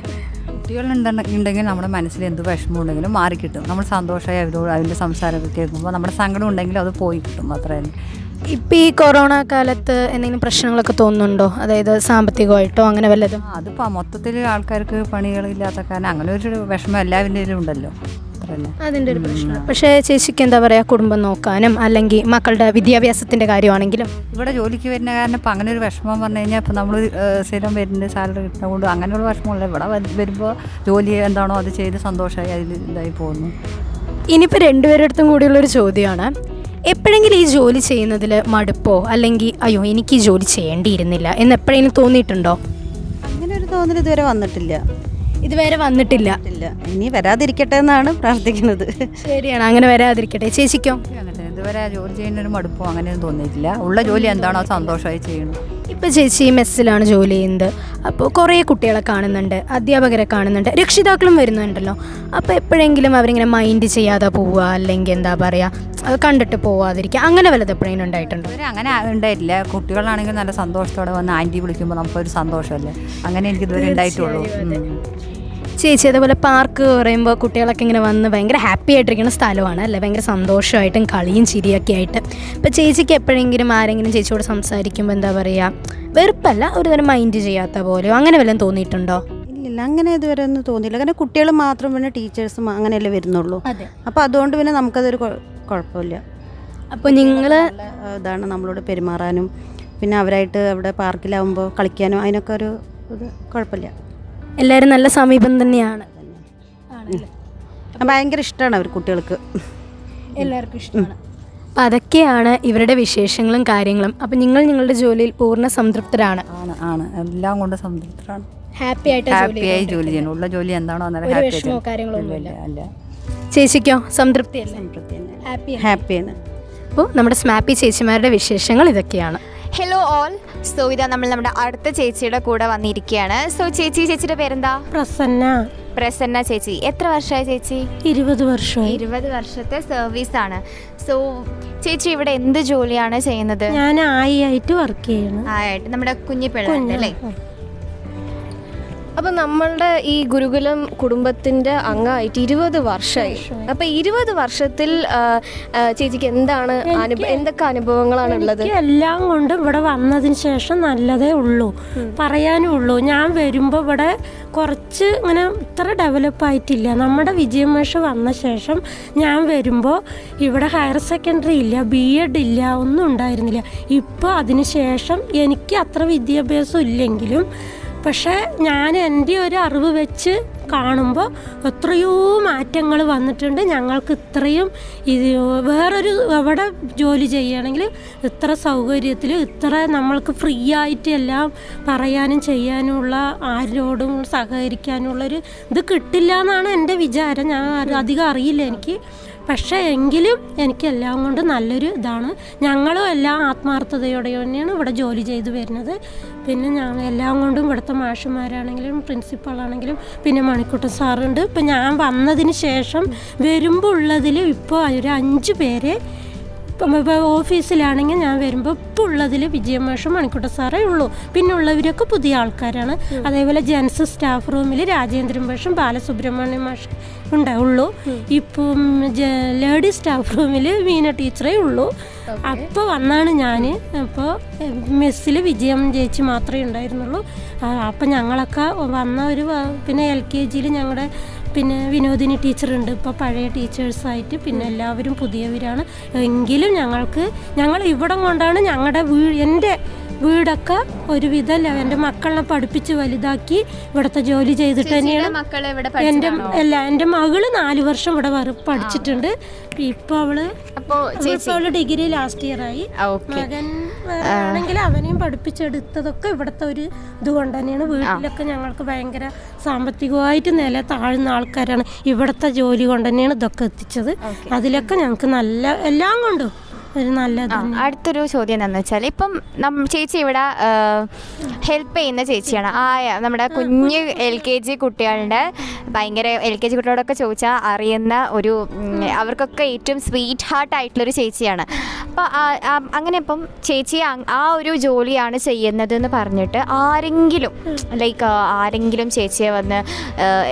കുട്ടികളുണ്ടെങ്കിൽ നമ്മുടെ മനസ്സിൽ എന്ത് വിഷമം ഉണ്ടെങ്കിലും മാറിക്കിട്ടും. നമ്മൾ സന്തോഷമായി അവരോട് അതിൻ്റെ സംസാരമൊക്കെ കേൾക്കുമ്പോൾ നമ്മുടെ സങ്കടം ഉണ്ടെങ്കിലും അത് പോയി കിട്ടും. അത്ര തന്നെ. ഇപ്പം ഈ കൊറോണ കാലത്ത് എന്തെങ്കിലും പ്രശ്നങ്ങളൊക്കെ തോന്നുന്നുണ്ടോ? അതായത് സാമ്പത്തികമായിട്ടോ അങ്ങനെ വല്ലതും? അതിപ്പോൾ മൊത്തത്തിൽ ആൾക്കാർക്ക് പണികളില്ലാത്ത കാരണം അങ്ങനെ ഒരു വിഷമം എല്ലാവരുടെയും ഉണ്ടല്ലോ. അതിൻ്റെ ഒരു പ്രശ്നം. പക്ഷേ ചേച്ചിക്ക് എന്താ പറയുക, കുടുംബം നോക്കാനും അല്ലെങ്കിൽ മക്കളുടെ വിദ്യാഭ്യാസത്തിൻ്റെ കാര്യമാണെങ്കിലും ഇവിടെ ജോലിക്ക് വരുന്ന കാരണം ഇപ്പം അങ്ങനെ ഒരു വിഷമം പറഞ്ഞു കഴിഞ്ഞാൽ ഇപ്പം നമ്മൾ സ്ഥിരം വരുന്ന സാലറി കിട്ടുന്നത് കൊണ്ട് അങ്ങനെയുള്ള വിഷമമില്ല. ഇവിടെ വരുമ്പോൾ ജോലി എന്താണോ അത് ചെയ്ത് സന്തോഷമായി അതിൽ ഇതായി പോകുന്നു. ഇനിയിപ്പോൾ 2 പേരുടെ കൂടിയുള്ളൊരു ചോദ്യമാണ്, എപ്പോഴെങ്കിലും ഈ ജോലി ചെയ്യുന്നതിൽ മടുപ്പോ അല്ലെങ്കിൽ അയ്യോ എനിക്ക് ഈ ജോലി ചെയ്യേണ്ടിയിരുന്നില്ല എന്ന് എപ്പോഴെങ്കിലും തോന്നിയിട്ടുണ്ടോ? അങ്ങനെ ഒരു തോന്നൽ ഇതുവരെ വന്നിട്ടില്ല. ഇതുവരെ വന്നിട്ടില്ല. ഇനി വരാതിരിക്കട്ടെ എന്നാണ് പ്രാർത്ഥിക്കുന്നത്. ശരിയാണ്, അങ്ങനെ വരാതിരിക്കട്ടെ. ചേച്ചിക്കോ? അങ്ങനെ ഇതുവരെ ജോലി ചെയ്യുന്ന ഒരു മടുപ്പോ അങ്ങനെയൊന്നും തോന്നിയിട്ടില്ല. ഉള്ള ജോലി എന്താണോ സന്തോഷമായി ചെയ്യണം. ഇപ്പോൾ ചേച്ചി മെസ്സിലാണ് ജോലി ചെയ്യുന്നത്. അപ്പോൾ കുറേ കുട്ടികളെ കാണുന്നുണ്ട്, അധ്യാപകരെ കാണുന്നുണ്ട്, രക്ഷിതാക്കളും വരുന്നുണ്ടല്ലോ. അപ്പോൾ എപ്പോഴെങ്കിലും അവരിങ്ങനെ മൈൻഡ് ചെയ്യാതെ പോവുക അല്ലെങ്കിൽ എന്താ പറയുക കണ്ടിട്ട് പോവാതിരിക്കുക അങ്ങനെ വല്ലത് എപ്പോഴെങ്കിലും ഉണ്ടായിട്ടുണ്ടോ? അങ്ങനെ ഉണ്ടായിട്ടില്ല. കുട്ടികളാണെങ്കിൽ നല്ല സന്തോഷത്തോടെ വന്ന് ആൻറ്റി വിളിക്കുമ്പോൾ നമുക്കൊരു സന്തോഷമല്ലേ. അങ്ങനെ എനിക്ക് ഇതുവരെ ഉണ്ടായിട്ടുള്ളൂ. ചേച്ചി അതേപോലെ പാർക്ക് പറയുമ്പോൾ കുട്ടികളൊക്കെ ഇങ്ങനെ വന്ന് ഭയങ്കര ഹാപ്പി ആയിട്ടിരിക്കുന്ന സ്ഥലമാണ് അല്ലേ? ഭയങ്കര സന്തോഷമായിട്ടും കളിയും ചിരിയൊക്കെ ആയിട്ട്. ഇപ്പോൾ ചേച്ചിക്ക് എപ്പോഴെങ്കിലും ആരെങ്കിലും ചേച്ചിയോട് സംസാരിക്കുമ്പോൾ എന്താ പറയുക, വെറുപ്പല്ല, ഒരു തരം മൈൻഡ് ചെയ്യാത്ത പോലെയോ അങ്ങനെ വല്ലതും തോന്നിയിട്ടുണ്ടോ? ഇല്ല, അങ്ങനെ ഇതുവരെ ഒന്നും തോന്നിയില്ല. കാരണം കുട്ടികൾ മാത്രം പിന്നെ ടീച്ചേഴ്സും അങ്ങനെയല്ലേ വരുന്നുള്ളൂ. അപ്പോൾ അതുകൊണ്ട് പിന്നെ നമുക്കതൊരു കുഴപ്പമില്ല. അപ്പോൾ നിങ്ങൾ ഇതാണ് നമ്മളോട് പെരുമാറാനും പിന്നെ അവരായിട്ട് അവിടെ പാർക്കിലാവുമ്പോൾ കളിക്കാനും അതിനൊക്കെ ഒരു ഇത് കുഴപ്പമില്ല. എല്ലാവരും നല്ല സമീപം തന്നെയാണ്. ഭയങ്കര ഇഷ്ടമാണ് അവർ കുട്ടികൾക്ക്, എല്ലാവർക്കും ഇഷ്ടമാണ്. അപ്പം അതൊക്കെയാണ് ഇവരുടെ വിശേഷങ്ങളും കാര്യങ്ങളും. അപ്പം നിങ്ങൾ നിങ്ങളുടെ ജോലിയിൽ പൂർണ്ണ സംതൃപ്തരാണ്? ആണ്, എല്ലാം കൊണ്ട് സംതൃപ്തരാണ്. ഹാപ്പിയായി ജോലി ചെയ്യണം. ഉള്ള ജോലി എന്താണോ വിഷമോ കാര്യങ്ങളൊന്നുമില്ല. ചേച്ചിക്കോ സംതൃപ്തി? ഹാപ്പിയാണ്. അപ്പോൾ നമ്മുടെ സ്മാപ്പി ചേച്ചിമാരുടെ വിശേഷങ്ങൾ ഇതൊക്കെയാണ്. Hello all. സോ ഇതാ നമ്മുടെ അടുത്ത ചേച്ചിയുടെ കൂടെ വന്നിരിക്കുകയാണ്. സോ ചേച്ചിയുടെ പേരെന്താ? പ്രസന്ന ചേച്ചി. എത്ര വർഷമായി ചേച്ചി? 20 വർഷം. 20 വർഷത്തെ സർവീസാണ്. സോ ചേച്ചി ഇവിടെ എന്ത് ജോലിയാണ് ചെയ്യുന്നത്? ഞാൻ ആയിട്ട് വർക്ക് ചെയ്യണം. ആയിട്ട് നമ്മുടെ കുഞ്ഞി പിള്ളേർ അല്ലേ? അപ്പം നമ്മളുടെ ഈ ഗുരുകുലം കുടുംബത്തിൻ്റെ അംഗമായിട്ട് 20 വർഷമായി. അപ്പം 20 വർഷത്തിൽ ചേച്ചിക്ക് എന്താണ് എന്തൊക്കെ അനുഭവങ്ങളാണ് ഉള്ളത്? എല്ലാം കൊണ്ടും ഇവിടെ വന്നതിന് ശേഷം നല്ലതേ ഉള്ളൂ, പറയാനും ഉള്ളൂ. ഞാൻ വരുമ്പോൾ ഇവിടെ കുറച്ച് ഇങ്ങനെ ഇത്ര ഡെവലപ്പായിട്ടില്ല. നമ്മുടെ വിജയമേഷ വന്ന ശേഷം ഞാൻ വരുമ്പോൾ ഇവിടെ ഹയർ സെക്കൻഡറി ഇല്ല, BEd ഇല്ല, ഒന്നും ഉണ്ടായിരുന്നില്ല. ഇപ്പോൾ അതിന് ശേഷം എനിക്ക് അത്ര വിദ്യാഭ്യാസം ഇല്ലെങ്കിലും പക്ഷേ ഞാൻ എൻ്റെ ഒരു അറിവ് വെച്ച് കാണുമ്പോൾ എത്രയോ മാറ്റങ്ങൾ വന്നിട്ടുണ്ട്. ഞങ്ങൾക്ക് ഇത്രയും ഇത് വേറൊരു എവിടെ ജോലി ചെയ്യുകയാണെങ്കിൽ ഇത്ര സൗകര്യത്തിൽ ഇത്ര നമ്മൾക്ക് ഫ്രീ ആയിട്ട് എല്ലാം പറയാനും ചെയ്യാനുമുള്ള ആരോടും സഹകരിക്കാനുള്ളൊരു ഇത് കിട്ടില്ല എന്നാണ് എൻ്റെ വിചാരം. ഞാൻ അധികം അറിയില്ല എനിക്ക്. പക്ഷേ എങ്കിലും എനിക്ക് എല്ലാം കൊണ്ട് നല്ലൊരു ഇതാണ്. ഞങ്ങളും എല്ലാം ആത്മാർത്ഥതയോടെ തന്നെയാണ് ഇവിടെ ജോലി ചെയ്തു വരുന്നത്. പിന്നെ ഞങ്ങൾ എല്ലാം കൊണ്ടും ഇവിടുത്തെ മാഷന്മാരാണെങ്കിലും പ്രിൻസിപ്പളാണെങ്കിലും പിന്നെ മണിക്കുട്ടൻ സാറുണ്ട്. ഇപ്പം ഞാൻ വന്നതിന് ശേഷം വരുമ്പോൾ ഉള്ളതിൽ ഇപ്പോൾ ഒരു 5 പേരെ ഓഫീസിലാണെങ്കിൽ ഞാൻ വരുമ്പോൾ ഇപ്പോൾ ഉള്ളതിൽ വിജയമാഷും മണിക്കുട്ട സാറേ ഉള്ളൂ. പിന്നെ ഉള്ളവരൊക്കെ പുതിയ ആൾക്കാരാണ്. അതേപോലെ ജെൻസ് സ്റ്റാഫ് റൂമിൽ രാജേന്ദ്രൻ മാഷും ബാലസുബ്രഹ്മണ്യം മാഷും ഉള്ളൂ. ഇപ്പം ലേഡി സ്റ്റാഫ് റൂമിൽ മീന ടീച്ചറേ ഉള്ളൂ. അപ്പോൾ വന്നാണ് ഞാൻ. അപ്പോൾ മെസ്സിൽ വിജയം ചേച്ചി മാത്രമേ ഉണ്ടായിരുന്നുള്ളൂ. അപ്പം ഞങ്ങളൊക്കെ വന്ന പിന്നെ LKG ഞങ്ങളുടെ പിന്നെ വിനോദിനി ടീച്ചറുണ്ട്. ഇപ്പോൾ പഴയ ടീച്ചേഴ്സായിട്ട് പിന്നെ എല്ലാവരും പുതിയവരാണ്. എങ്കിലും ഞങ്ങൾ ഇവിടം കൊണ്ടാണ് ഞങ്ങളുടെ എൻ്റെ വീടൊക്കെ ഒരുവിധം എൻ്റെ മക്കളെ പഠിപ്പിച്ച് വലുതാക്കി ഇവിടുത്തെ ജോലി ചെയ്തിട്ട് തന്നെയാണ്. എൻ്റെ മകള് 4 വർഷം ഇവിടെ പഠിച്ചിട്ടുണ്ട്. ഇപ്പോൾ അവള് ഡിഗ്രി ലാസ്റ്റ് ഇയർ ആയി. മകൻ ആണെങ്കിൽ അവനെയും പഠിപ്പിച്ചെടുത്തതൊക്കെ ഇവിടുത്തെ ഒരു ഇതുകൊണ്ട് തന്നെയാണ്. വീട്ടിലൊക്കെ ഞങ്ങൾക്ക് ഭയങ്കര സാമ്പത്തികമായിട്ട് താഴ്ന്ന ആൾക്കാരാണ്. ഇവിടുത്തെ ജോലി കൊണ്ട് തന്നെയാണ് ഇതൊക്കെ എത്തിച്ചത്. അതിലൊക്കെ ഞങ്ങൾക്ക് നല്ല എല്ലാം കൊണ്ടും അടുത്തൊരു ചോദ്യം എന്താണെന്ന് വെച്ചാൽ ഇപ്പം ചേച്ചി ഇവിടെ ഹെൽപ്പ് ചെയ്യുന്ന ചേച്ചിയാണ്. നമ്മുടെ കുഞ്ഞ് LKG കുട്ടികളുടെ ഭയങ്കര LKG കുട്ടികളോടൊക്കെ ചോദിച്ചാൽ അറിയുന്ന ഒരു അവർക്കൊക്കെ ഏറ്റവും സ്വീറ്റ് ഹാർട്ട് ആയിട്ടുള്ളൊരു ചേച്ചിയാണ്. അപ്പോൾ അങ്ങനെ ഇപ്പം ചേച്ചി ആ ഒരു ജോലിയാണ് ചെയ്യുന്നതെന്ന് പറഞ്ഞിട്ട് ആരെങ്കിലും ചേച്ചിയെ വന്ന്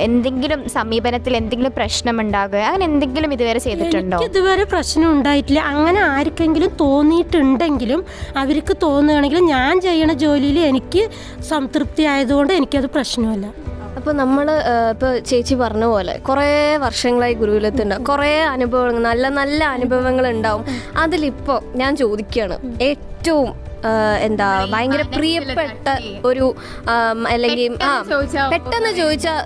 എന്തെങ്കിലും സമീപനത്തിൽ എന്തെങ്കിലും പ്രശ്നമുണ്ടാകുക അങ്ങനെ എന്തെങ്കിലും ഇതുവരെ ചെയ്തിട്ടുണ്ടോ? ഇതുവരെ പ്രശ്നം ഉണ്ടായിട്ടില്ല. അങ്ങനെ ആർക്കെങ്കിലും തോന്നിയിട്ടുണ്ടെങ്കിലും അവർക്ക് തോന്നുകയാണെങ്കിൽ ഞാൻ ചെയ്യണ ജോലിയിൽ എനിക്ക് സംതൃപ്തി ആയതുകൊണ്ട് എനിക്കത് പ്രശ്നമല്ല. അപ്പോൾ നമ്മൾ ഇപ്പോൾ ചേച്ചി പറഞ്ഞ പോലെ കുറേ വർഷങ്ങളായി ഗുരുകുലത്തുണ്ടാവും, കുറേ അനുഭവങ്ങൾ നല്ല നല്ല അനുഭവങ്ങൾ ഉണ്ടാവും. അതിലിപ്പോൾ ഞാൻ ചോദിക്കുകയാണ്, ഏറ്റവും ഭയങ്കര പ്രിയപ്പെട്ട ഒരു അല്ലെങ്കിൽ പെട്ടെന്ന് ചോദിച്ചാൽ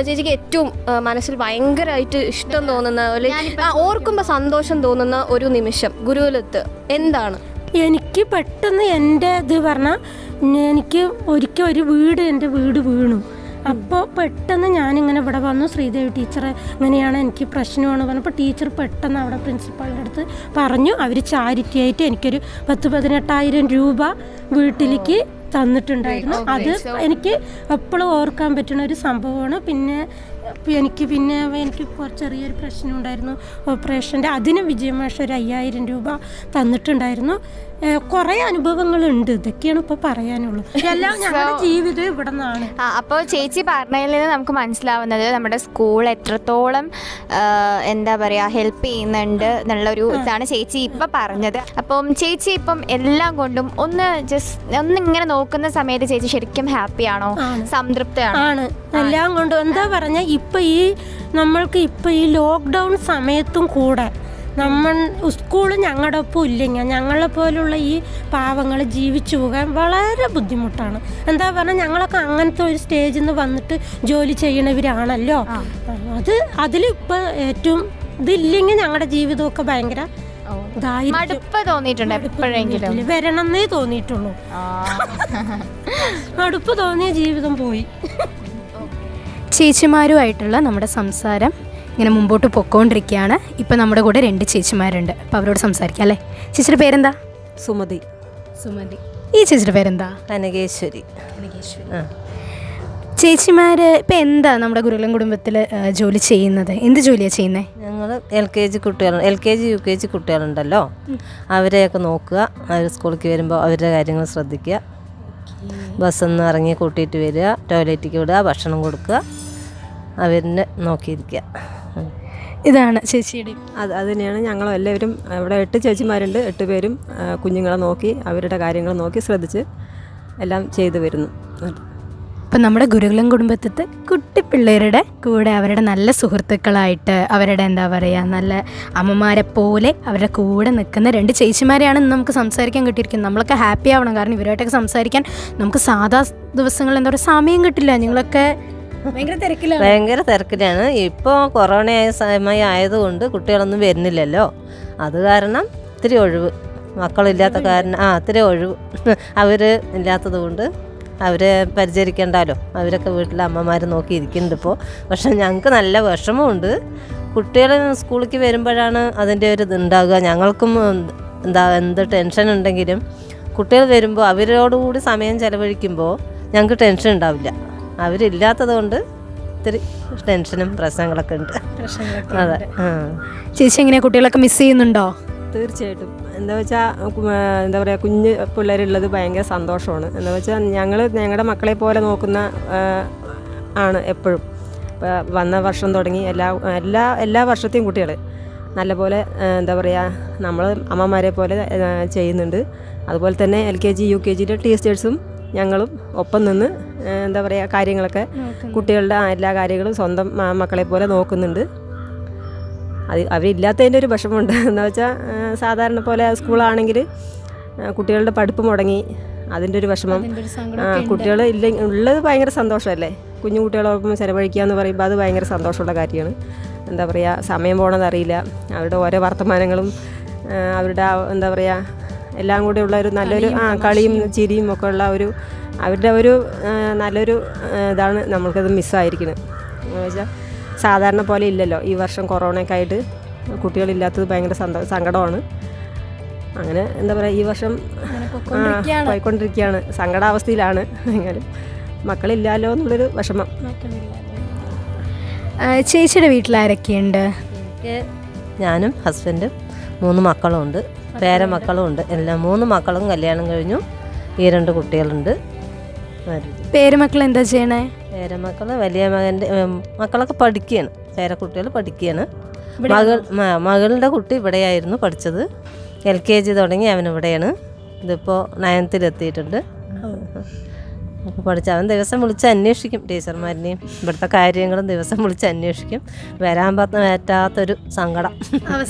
ചേച്ചിക്ക് ഏറ്റവും മനസ്സിൽ ഭയങ്കരമായിട്ട് ഇഷ്ടം തോന്നുന്ന ഓർക്കുമ്പോൾ സന്തോഷം തോന്നുന്ന ഒരു നിമിഷം ഗുരുകുലത്ത് എന്താണ്? എനിക്ക് പെട്ടെന്ന് എൻ്റെ ഇത് പറഞ്ഞാൽ എനിക്ക് ഒരിക്കൽ എൻ്റെ വീട് വീണു. അപ്പോൾ പെട്ടെന്ന് ഞാനിങ്ങനെ ഇവിടെ വന്നു. ശ്രീദേവി ടീച്ചറെ ഇങ്ങനെയാണ് എനിക്ക് പ്രശ്നമാണ് പറഞ്ഞപ്പോൾ ടീച്ചർ പെട്ടെന്ന് അവിടെ പ്രിൻസിപ്പാളിൻ്റെ അടുത്ത് പറഞ്ഞു. അവർ ചാരിറ്റി ആയിട്ട് എനിക്കൊരു 10,000-18,000 രൂപ വീട്ടിലേക്ക് തന്നിട്ടുണ്ടായിരുന്നു. അത് എനിക്ക് എപ്പോഴും ഓർക്കാൻ പറ്റുന്ന ഒരു സംഭവമാണ്. പിന്നെ എനിക്ക് ചെറിയൊരു പ്രശ്നം ഉണ്ടായിരുന്നു ഓപ്പറേഷൻ്റെ. അതിന് വിജയമാഷ ഒരു 5,000 രൂപ തന്നിട്ടുണ്ടായിരുന്നു. കുറേ അനുഭവങ്ങളുണ്ട്. ഇതൊക്കെയാണ് ഇപ്പോൾ പറയാനുള്ളൂ. എല്ലാം ഞങ്ങളുടെ ജീവിതം ഇവിടെ നിന്നാണ്. അപ്പോൾ ചേച്ചി പറഞ്ഞതിൽ നിന്ന് നമുക്ക് മനസ്സിലാവുന്നത് നമ്മുടെ സ്കൂൾ എത്രത്തോളം ഹെൽപ്പ് ചെയ്യുന്നുണ്ട് എന്നുള്ളൊരു ഇതാണ് ചേച്ചി ഇപ്പം പറഞ്ഞത്. അപ്പം ചേച്ചി ഇപ്പം എല്ലാം കൊണ്ടും ഒന്നിങ്ങനെ നോക്കുന്ന സമയത്ത് ചേച്ചി ശരിക്കും ഹാപ്പിയാണോ, സംതൃപ്തിയാണോ? എല്ലാം കൊണ്ടും പറഞ്ഞാൽ നമ്മൾക്ക് ഇപ്പോൾ ഈ ലോക്ക്ഡൗൺ സമയത്തും കൂടെ സ്കൂള് ഞങ്ങളുടെ ഒപ്പം ഇല്ലെങ്കിൽ ഞങ്ങളെ പോലുള്ള ഈ പാവങ്ങൾ ജീവിച്ചു പോകാൻ വളരെ ബുദ്ധിമുട്ടാണ്. പറഞ്ഞാൽ ഞങ്ങളൊക്കെ അങ്ങനത്തെ ഒരു സ്റ്റേജിൽ നിന്ന് വന്നിട്ട് ജോലി ചെയ്യണവരാണല്ലോ. അതിലിപ്പോൾ ഏറ്റവും ഇതില്ലെങ്കിൽ ഞങ്ങളുടെ ജീവിതമൊക്കെ ഭയങ്കര വരണമെന്നേ തോന്നിയിട്ടുള്ളൂ. മടുപ്പ് തോന്നിയ ജീവിതം പോയി. ചേച്ചിമാരുമായിട്ടുള്ള നമ്മുടെ സംസാരം ഇങ്ങനെ മുമ്പോട്ട് പൊക്കോണ്ടിരിക്കുകയാണ്. ഇപ്പം നമ്മുടെ കൂടെ 2 ചേച്ചിമാരുണ്ട്. അപ്പോൾ അവരോട് സംസാരിക്കാം അല്ലേ? ചേച്ചിയുടെ പേരെന്താ? സുമതി. ഈ ചേച്ചിയുടെ പേരെന്താ? കനകേശ്വരി. ചേച്ചിമാർ ഇപ്പം എന്താ നമ്മുടെ ഗുരുകുലം കുടുംബത്തിൽ ജോലി ചെയ്യുന്നത്? എന്ത് ജോലിയാണ് ചെയ്യുന്നത്? ഞങ്ങൾ LKG UKG കുട്ടികളുണ്ടല്ലോ, അവരെയൊക്കെ നോക്കുക. അവർ സ്കൂളിലേക്ക് വരുമ്പോൾ അവരുടെ കാര്യങ്ങൾ ശ്രദ്ധിക്കുക. ബസ്സിൽ നിന്ന് ഇറങ്ങി കൂട്ടിയിട്ട് വരിക, ടോയ്ലറ്റിലേക്ക് വിടുക, ഭക്ഷണം കൊടുക്കുക, അവരെ നോക്കിയിരിക്കുക. ഇതാണ് ചേച്ചിയുടെ. അത് തന്നെയാണ് ഞങ്ങളും എല്ലാവരും. ഇവിടെ 8 ചേച്ചിമാരുണ്ട്. 8 പേരും കുഞ്ഞുങ്ങളെ നോക്കി അവരുടെ കാര്യങ്ങൾ നോക്കി ശ്രദ്ധിച്ച് എല്ലാം ചെയ്തു വരുന്നു. അപ്പം നമ്മുടെ ഗുരുകുലം കുടുംബത്തിലത്തെ കുട്ടി പിള്ളേരുടെ കൂടെ അവരുടെ നല്ല സുഹൃത്തുക്കളായിട്ട് അവരുടെ നല്ല അമ്മമാരെ പോലെ അവരുടെ കൂടെ നിൽക്കുന്ന 2 ചേച്ചിമാരെയാണ് ഇന്ന് നമുക്ക് സംസാരിക്കാൻ കിട്ടിയിരിക്കുന്നത്. നമ്മളൊക്കെ ഹാപ്പി ആവണം. കാരണം ഇവരുമായിട്ടൊക്കെ സംസാരിക്കാൻ നമുക്ക് സാധാ ദിവസങ്ങളിൽ സമയം കിട്ടില്ല. നിങ്ങളൊക്കെ ഭയങ്കര തിരക്കിലാണ്. ഭയങ്കര തിരക്കിലാണ്. ഇപ്പോൾ കൊറോണ സമയം ആയതുകൊണ്ട് കുട്ടികളൊന്നും വരുന്നില്ലല്ലോ, അത് കാരണം ഇത്തിരി ഒഴിവ്. മക്കളില്ലാത്ത കാരണം ഇത്തിരി ഒഴിവ്. അവർ ഇല്ലാത്തത് കൊണ്ട് അവരെ പരിചരിക്കണ്ടല്ലോ, അവരൊക്കെ വീട്ടിലെ അമ്മമാർ നോക്കിയിരിക്കുന്നുണ്ട് ഇപ്പോൾ. പക്ഷെ ഞങ്ങൾക്ക് നല്ല വിഷമമുണ്ട്. കുട്ടികൾ സ്കൂളിലേക്ക് വരുമ്പോഴാണ് അതിൻ്റെ ഒരു ഇതുണ്ടാകുക. ഞങ്ങൾക്കും എന്ത് ടെൻഷൻ ഉണ്ടെങ്കിലും കുട്ടികൾ വരുമ്പോൾ അവരോടുകൂടി സമയം ചെലവഴിക്കുമ്പോൾ ഞങ്ങൾക്ക് ടെൻഷൻ ഉണ്ടാവില്ല. അവരില്ലാത്തത് കൊണ്ട് ഇത്തിരി ടെൻഷനും പ്രശ്നങ്ങളൊക്കെ ഉണ്ട്. അതെ. ചേച്ചി എങ്ങനെയാ, കുട്ടികളൊക്കെ മിസ് ചെയ്യുന്നുണ്ടോ? തീർച്ചയായിട്ടും. എന്താ വെച്ചാൽ എന്താ പറയുക, കുഞ്ഞ് പിള്ളേരുള്ളത് ഭയങ്കര സന്തോഷമാണ്. എന്താ വെച്ചാൽ ഞങ്ങളുടെ മക്കളെ പോലെ നോക്കുന്ന ആണ് എപ്പോഴും. ഇപ്പോൾ വന്ന വർഷം തുടങ്ങി എല്ലാ വർഷത്തെയും കുട്ടികൾ നല്ലപോലെ എന്താ പറയുക, നമ്മൾ അമ്മമാരെ പോലെ ചെയ്യുന്നുണ്ട്. അതുപോലെ തന്നെ LKG UKG ടീച്ചേഴ്സും ഞങ്ങളും ഒപ്പം നിന്ന് എന്താ പറയുക, കാര്യങ്ങളൊക്കെ കുട്ടികളുടെ എല്ലാ കാര്യങ്ങളും സ്വന്തം മക്കളെ പോലെ നോക്കുന്നുണ്ട്. അവരില്ലാത്തതിൻ്റെ ഒരു വിഷമമുണ്ട്. എന്താ വെച്ചാൽ സാധാരണ പോലെ സ്കൂളാണെങ്കിൽ കുട്ടികളുടെ പഠിപ്പ് മുടങ്ങി, അതിൻ്റെ ഒരു വിഷമം. കുട്ടികൾ ഉള്ളത് ഭയങ്കര സന്തോഷമല്ലേ, കുഞ്ഞു കുട്ടികളോടൊപ്പം ചിലവഴിക്കുക എന്ന് പറയുമ്പോൾ അത് ഭയങ്കര സന്തോഷമുള്ള കാര്യമാണ്. എന്താ പറയുക, സമയം പോകണമെന്നറിയില്ല. അവരുടെ ഓരോ വർത്തമാനങ്ങളും അവരുടെ എന്താ പറയുക എല്ലാം കൂടെ ഉള്ള ഒരു നല്ലൊരു കളിയും ചിരിയും ഒക്കെ ഉള്ള അവരുടെ ഒരു നല്ലൊരു ഇതാണ് നമ്മൾക്കത് മിസ്സായിരിക്കുന്നത്. എന്ന് വെച്ചാൽ സാധാരണ പോലെ ഇല്ലല്ലോ, ഈ വർഷം കൊറോണയൊക്കെ ആയിട്ട് കുട്ടികളില്ലാത്തത് ഭയങ്കര സങ്കടമാണ്. അങ്ങനെ എന്താ പറയുക, ഈ വർഷം പോയിക്കൊണ്ടിരിക്കുകയാണ്, സങ്കടാവസ്ഥയിലാണ്. എങ്കിലും മക്കളില്ലല്ലോ എന്നുള്ളൊരു വിഷമം. ചേച്ചിയുടെ വീട്ടിലാരൊക്കെയുണ്ട്? ഞാനും ഹസ്ബൻഡും 3 മക്കളും ഉണ്ട്, പേരമക്കളും ഉണ്ട്. എല്ലാം 3 മക്കളും കല്യാണം കഴിഞ്ഞു. ഈ 2 കുട്ടികളുണ്ട്. പേരമക്കൾ എന്താ ചെയ്യണേ? പേരമക്കൾ വലിയ മകൻ്റെ മക്കളൊക്കെ പഠിക്കുകയാണ്, പേരക്കുട്ടികൾ പഠിക്കുകയാണ്. മകളുടെ കുട്ടി ഇവിടെയായിരുന്നു പഠിച്ചത്. LKG തുടങ്ങി അവനിവിടെയാണ്. ഇതിപ്പോൾ 9th എത്തിയിട്ടുണ്ട്. അപ്പോൾ പഠിച്ച അവൻ ദിവസം വിളിച്ച് അന്വേഷിക്കും, ടീച്ചർമാരിനെയും ഇവിടുത്തെ കാര്യങ്ങളും ദിവസം വിളിച്ച് അന്വേഷിക്കും. വരാൻ പറ്റാത്തൊരു സങ്കടം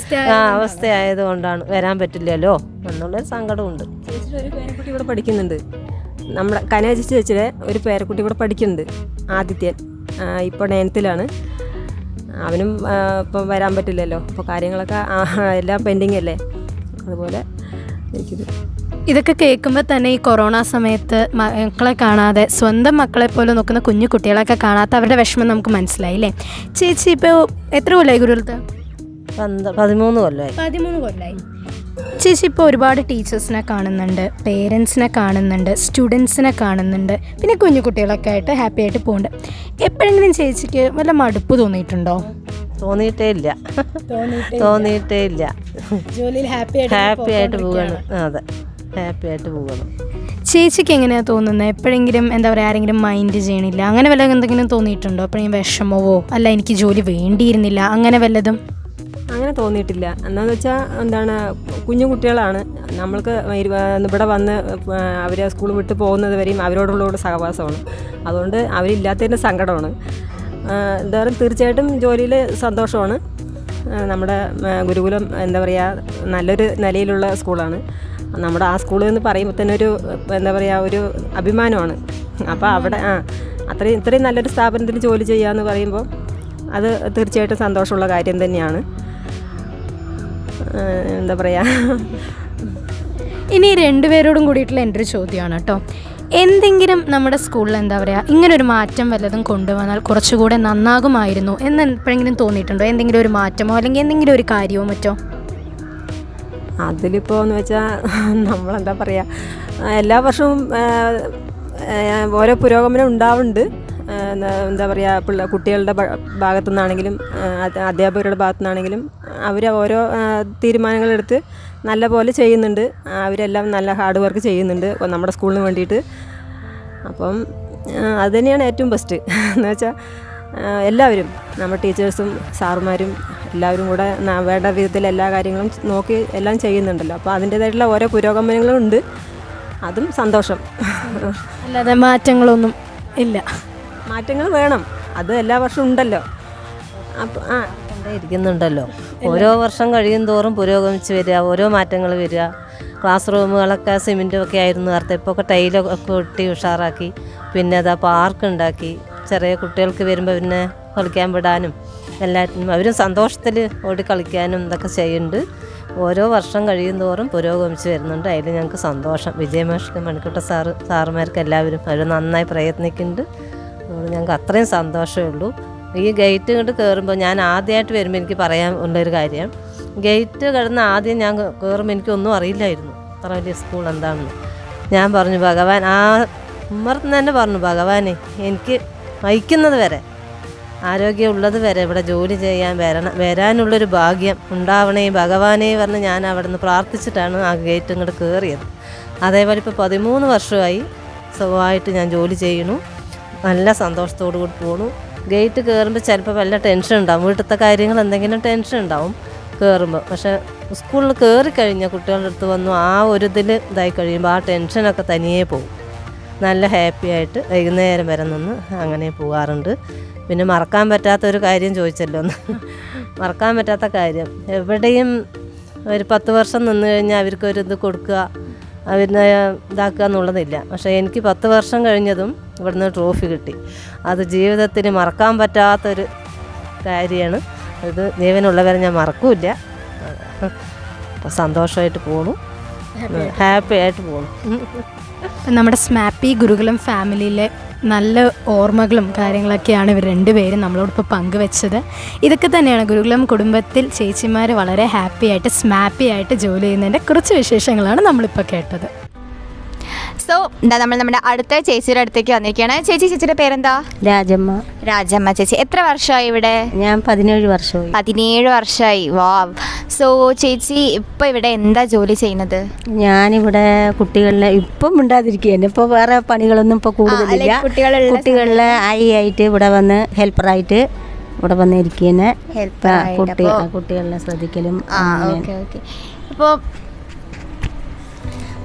അവസ്ഥയായതുകൊണ്ടാണ്, വരാൻ പറ്റില്ലല്ലോ എന്നുള്ളൊരു സങ്കടമുണ്ട്. ചേച്ചിയുടെ ഒരു പേരക്കുട്ടി ഇവിടെ പഠിക്കുന്നുണ്ട്. നമ്മുടെ കനേജി ചേച്ചിയുടെ ഒരു പേരക്കുട്ടി ഇവിടെ പഠിക്കുന്നുണ്ട്, ആദിത്യൻ. ഇപ്പോൾ 9th അവനും ഇപ്പം വരാൻ പറ്റില്ലല്ലോ. അപ്പോൾ കാര്യങ്ങളൊക്കെ എല്ലാം പെൻഡിങ് അല്ലേ, അതുപോലെ എനിക്കിത് ഇതൊക്കെ കേൾക്കുമ്പോൾ തന്നെ ഈ കൊറോണ സമയത്ത് മക്കളെ കാണാതെ സ്വന്തം മക്കളെ പോലെ നോക്കുന്ന കുഞ്ഞു കുട്ടികളൊക്കെ കാണാത്ത അവരുടെ വിഷമം നമുക്ക് മനസ്സിലായി അല്ലേ? ചേച്ചി ഇപ്പോൾ എത്ര കൊല്ലമായി ഗുരുകുലത്ത്? 13 കൊല്ലമായി. 13 കൊല്ലമായി. ചേച്ചി ഇപ്പോൾ ഒരുപാട് ടീച്ചേഴ്സിനെ കാണുന്നുണ്ട്, പേരൻസിനെ കാണുന്നുണ്ട്, സ്റ്റുഡൻസിനെ കാണുന്നുണ്ട്, പിന്നെ കുഞ്ഞു കുട്ടികളൊക്കെ ആയിട്ട് ഹാപ്പി ആയിട്ട് പോകുന്നുണ്ട്. എപ്പോഴെങ്കിലും ചേച്ചിക്ക് വല്ല മടുപ്പ് തോന്നിയിട്ടുണ്ടോ? തോന്നിയിട്ടേ ഇല്ല. ജോലിയിൽ ഹാപ്പി ആയിട്ട് പോവുകയാണ്. അതെ, ഹാപ്പി ആയിട്ട് പോകണം. ചേച്ചിക്ക് എങ്ങനെയാണ് തോന്നുന്നത്? എപ്പോഴെങ്കിലും എന്താ പറയുക, ആരെങ്കിലും മൈൻഡ് ചെയ്യണില്ല അങ്ങനെ വല്ലതും എന്തെങ്കിലും തോന്നിയിട്ടുണ്ടോ? എപ്പോഴെങ്കിലും വിഷമവോ അല്ല എനിക്ക് ജോലി വേണ്ടിയിരുന്നില്ല അങ്ങനെ വല്ലതും? അങ്ങനെ തോന്നിയിട്ടില്ല. എന്താണെന്ന് വെച്ചാൽ എന്താണ്, കുഞ്ഞു കുട്ടികളാണ്. നമ്മൾക്ക് ഇവിടെ വന്ന് അവർ സ്കൂൾ വിട്ട് പോകുന്നത് വരെയും അവരോടുള്ള സഹവാസമാണ്. അതുകൊണ്ട് അവരില്ലാത്തതിൻ്റെ സങ്കടമാണ്. എന്തായാലും തീർച്ചയായിട്ടും ജോലിയിൽ സന്തോഷമാണ്. നമ്മുടെ ഗുരുകുലം എന്താ പറയുക, നല്ലൊരു നിലയിലുള്ള സ്കൂളാണ്. നമ്മുടെ ആ സ്കൂൾ എന്ന് പറയുമ്പോൾ തന്നെ ഒരു എന്താ പറയുക, ഒരു അഭിമാനമാണ്. അപ്പോൾ അവിടെ ഇത്രയും നല്ലൊരു സ്ഥാപനത്തിൽ ജോലി ചെയ്യുക എന്ന് പറയുമ്പോൾ അത് തീർച്ചയായിട്ടും സന്തോഷമുള്ള കാര്യം തന്നെയാണ്. എന്താ പറയുക, ഇനി 2 പേരോടും കൂടിയിട്ടുള്ള എൻ്റെ ഒരു ചോദ്യമാണ് കേട്ടോ. എന്തെങ്കിലും നമ്മുടെ സ്കൂളിൽ എന്താ പറയുക, ഇങ്ങനൊരു മാറ്റം വല്ലതും കൊണ്ടുവന്നാൽ കുറച്ചുകൂടെ നന്നാകുമായിരുന്നു എന്ന് എപ്പോഴെങ്കിലും തോന്നിയിട്ടുണ്ടോ? എന്തെങ്കിലും ഒരു മാറ്റമോ അല്ലെങ്കിൽ എന്തെങ്കിലും ഒരു കാര്യമോ മറ്റോ? അതിലിപ്പോൾ എന്ന് വെച്ചാൽ നമ്മളെന്താ പറയുക, എല്ലാ വർഷവും ഓരോ പുരോഗമനം ഉണ്ടാവുന്നുണ്ട്. എന്താ പറയുക, കുട്ടികളുടെ ഭാഗത്തു നിന്നാണെങ്കിലും അധ്യാപകരുടെ ഭാഗത്തു നിന്നാണെങ്കിലും അവർ ഓരോ തീരുമാനങ്ങളെടുത്ത് നല്ല പോലെ ചെയ്യുന്നുണ്ട്. അവരെല്ലാം നല്ല ഹാർഡ് വർക്ക് ചെയ്യുന്നുണ്ട് നമ്മുടെ സ്കൂളിന് വേണ്ടിയിട്ട്. അപ്പം അത് തന്നെയാണ് ഏറ്റവും ബെസ്റ്റ്. എന്ന് വെച്ചാൽ എല്ലാവരും നമ്മുടെ ടീച്ചേഴ്സും സാറുമാരും എല്ലാവരും കൂടെ വേണ്ട വിധത്തിൽ എല്ലാ കാര്യങ്ങളും നോക്കി എല്ലാം ചെയ്യുന്നുണ്ടല്ലോ. അപ്പോൾ അതിൻ്റേതായിട്ടുള്ള ഓരോ പുരോഗമനങ്ങളും ഉണ്ട്, അതും സന്തോഷം. അല്ലാതെ മാറ്റങ്ങളൊന്നും ഇല്ല. മാറ്റങ്ങൾ വേണം, അത് എല്ലാ വർഷവും ഉണ്ടല്ലോ. അപ്പോൾ ഇരിക്കുന്നുണ്ടല്ലോ, ഓരോ വർഷം കഴിയും തോറും പുരോഗമിച്ച് വരിക, ഓരോ മാറ്റങ്ങൾ വരിക. ക്ലാസ് റൂമുകളൊക്കെ സിമെൻറ്റും ഒക്കെ ആയിരുന്നു നേരത്തെ, ഇപ്പോൾ ഒക്കെ ടൈലൊക്കെ ഒട്ടി ഉഷാറാക്കി. പിന്നെ അതാ പാർക്ക് ഉണ്ടാക്കി, ചെറിയ കുട്ടികൾക്ക് വരുമ്പോൾ പിന്നെ കളിക്കാൻ വിടാനും എല്ലാറ്റിനും അവരും സന്തോഷത്തിൽ ഓടി കളിക്കാനും ഇതൊക്കെ ചെയ്യുന്നുണ്ട്. ഓരോ വർഷം കഴിയും തോറും പുരോഗമിച്ച് വരുന്നുണ്ട്. അതിൽ ഞങ്ങൾക്ക് സന്തോഷം. വിജയമാഷ്ക്ക്, മണിക്കുട്ട സാറുമാർക്ക് എല്ലാവരും അവർ നന്നായി പ്രയത്നിക്കുന്നുണ്ട്. അതുകൊണ്ട് ഞങ്ങൾക്ക് അത്രയും സന്തോഷമേ ഉള്ളൂ. ഈ ഗേറ്റ് ഇങ്ങോട്ട് കയറുമ്പോൾ ഞാൻ ആദ്യമായിട്ട് വരുമ്പോൾ എനിക്ക് പറയാൻ ഉള്ളൊരു കാര്യം, ഗേറ്റ് കിടന്ന് ആദ്യം ഞാൻ കയറുമ്പോൾ എനിക്കൊന്നും അറിയില്ലായിരുന്നു അത്ര വലിയ സ്കൂൾ എന്താണെന്ന്. ഞാൻ പറഞ്ഞു ഭഗവാൻ, ആ ഉമ്മർന്ന് തന്നെ പറഞ്ഞു, ഭഗവാനെ എനിക്ക് വഹിക്കുന്നത് വരെ, ആരോഗ്യമുള്ളത് വരെ ഇവിടെ ജോലി ചെയ്യാൻ വരാനുള്ളൊരു ഭാഗ്യം ഉണ്ടാവണേ ഭഗവാനെ പറഞ്ഞ് ഞാൻ അവിടെ നിന്ന് പ്രാർത്ഥിച്ചിട്ടാണ് ആ ഗേറ്റ് ഇങ്ങോട്ട് കയറിയത്. അതേപോലെ ഇപ്പോൾ 13 വർഷമായി സുഖമായിട്ട് ഞാൻ ജോലി ചെയ്യണു. നല്ല സന്തോഷത്തോടു കൂടി പോണു. ഗേറ്റ് കയറുമ്പോൾ ചിലപ്പോൾ വല്ല ടെൻഷൻ ഉണ്ടാവും, വീട്ടിലത്തെ കാര്യങ്ങൾ എന്തെങ്കിലും ടെൻഷൻ ഉണ്ടാവും കയറുമ്പോൾ. പക്ഷേ സ്കൂളിൽ കയറി കഴിഞ്ഞാൽ കുട്ടികളുടെ അടുത്ത് വന്നു ആ ഒരു ഇതിൽ ഇതായി കഴിയുമ്പോൾ ആ ടെൻഷനൊക്കെ തനിയേ പോകും. നല്ല ഹാപ്പി ആയിട്ട് വൈകുന്നേരം വരെ നിന്ന് അങ്ങനെ പോകാറുണ്ട്. പിന്നെ മറക്കാൻ പറ്റാത്തൊരു കാര്യം ചോദിച്ചല്ലോ ഒന്ന്, മറക്കാൻ പറ്റാത്ത കാര്യം എവിടെയും ഒരു 10 വർഷം നിന്ന് കഴിഞ്ഞാൽ അവർക്കൊരു ഇത് കൊടുക്കുക, അവരിനെ ഇതാക്കുക എന്നുള്ളതില്ല. പക്ഷേ എനിക്ക് 10 വർഷം കഴിഞ്ഞതും ഇവിടുന്ന് ട്രോഫി കിട്ടി. അത് ജീവിതത്തിൽ മറക്കാൻ പറ്റാത്തൊരു കാര്യമാണ്. ഇത് ജീവനുള്ളവരെ ഞാൻ മറക്കൂല. അപ്പോൾ സന്തോഷമായിട്ട് പോണു, ഹാപ്പി ആയിട്ട് പോണു. നമ്മുടെ സ്മാപ്പി ഗുരുകുലം ഫാമിലിയിലെ നല്ല ഓർമ്മകളും കാര്യങ്ങളൊക്കെയാണ് ഇവർ രണ്ടുപേരും നമ്മളോടൊപ്പം പങ്കുവെച്ചത്. ഇതൊക്കെ തന്നെയാണ് ഗുരുകുലം കുടുംബത്തിൽ ചേച്ചിമാർ വളരെ ഹാപ്പി ആയിട്ട് സ്മാപ്പി ആയിട്ട് ജോലി ചെയ്യുന്നതിൻ്റെ കുറച്ച് വിശേഷങ്ങളാണ് നമ്മളിപ്പോൾ കേട്ടത്. സോ എന്താ നമ്മൾ നമ്മുടെ അടുത്ത ചേച്ചിയുടെ അടുത്തേക്ക് വന്നിരിക്കുകയാണ്. ചേച്ചിയുടെ പേരെന്താ? രാജമ്മ ചേച്ചി. എത്ര വർഷമായി ഇവിടെ? ഞാൻ 17 വർഷമായി. 17 വർഷമായി. വാവ്. സോ ചേച്ചി ഇപ്പോൾ ഇവിടെ എന്താ ജോലി ചെയ്യുന്നത്? ഞാനിവിടെ കുട്ടികളിലെ ഇപ്പം മിണ്ടാതിരിക്കുകയാണ്. ഇപ്പോൾ വേറെ പണികളൊന്നും ഇപ്പോൾ കൂടുതലില്ല. കുട്ടികളിലെ ആയിട്ട് ഇവിടെ വന്ന് ഹെൽപ്പറായിട്ട് ഇവിടെ വന്നിരിക്കുകയാണ്. കുട്ടികളെ ശ്രദ്ധിക്കലും. അപ്പോൾ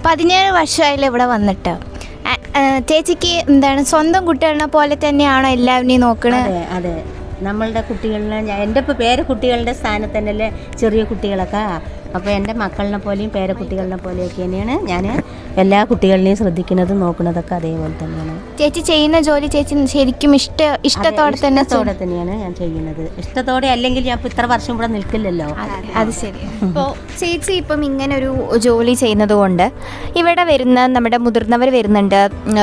17 വർഷമായില്ലേ ഇവിടെ വന്നിട്ട്? ചേച്ചിക്ക് എന്താണ് സ്വന്തം കുട്ടികളെ പോലെ തന്നെയാണോ എല്ലാവരെയും നോക്കണത്? അതെ, നമ്മളുടെ കുട്ടികളിനെ എൻ്റെ ഇപ്പോൾ പേരക്കുട്ടികളുടെ സ്ഥാനത്ത് തന്നെയല്ലേ ചെറിയ കുട്ടികളൊക്കെ. അപ്പോൾ എൻ്റെ മക്കളിനെ പോലെയും പേരക്കുട്ടികളിനെ പോലെയൊക്കെ തന്നെയാണ് ഞാൻ എല്ലാ കുട്ടികളിനെയും ശ്രദ്ധിക്കുന്നതും നോക്കുന്നതൊക്കെ അതേപോലെ തന്നെയാണ്. ചേച്ചി ചെയ്യുന്ന ജോലി ചേച്ചി ശരിക്കും ഇഷ്ടത്തോടെ തന്നെയാണ് ഞാൻ ചെയ്യുന്നത്. ഇഷ്ടത്തോടെ അല്ലെങ്കിൽ ഞാൻ ഇപ്പോൾ ഇത്ര വർഷം ഇവിടെ നിൽക്കില്ലല്ലോ. അത് ശരി. അപ്പോൾ ചേച്ചി ഇപ്പം ഇങ്ങനെ ഒരു ജോലി ചെയ്യുന്നത് കൊണ്ട് ഇവിടെ വരുന്ന നമ്മുടെ മുതിർന്നവർ വരുന്നുണ്ട്,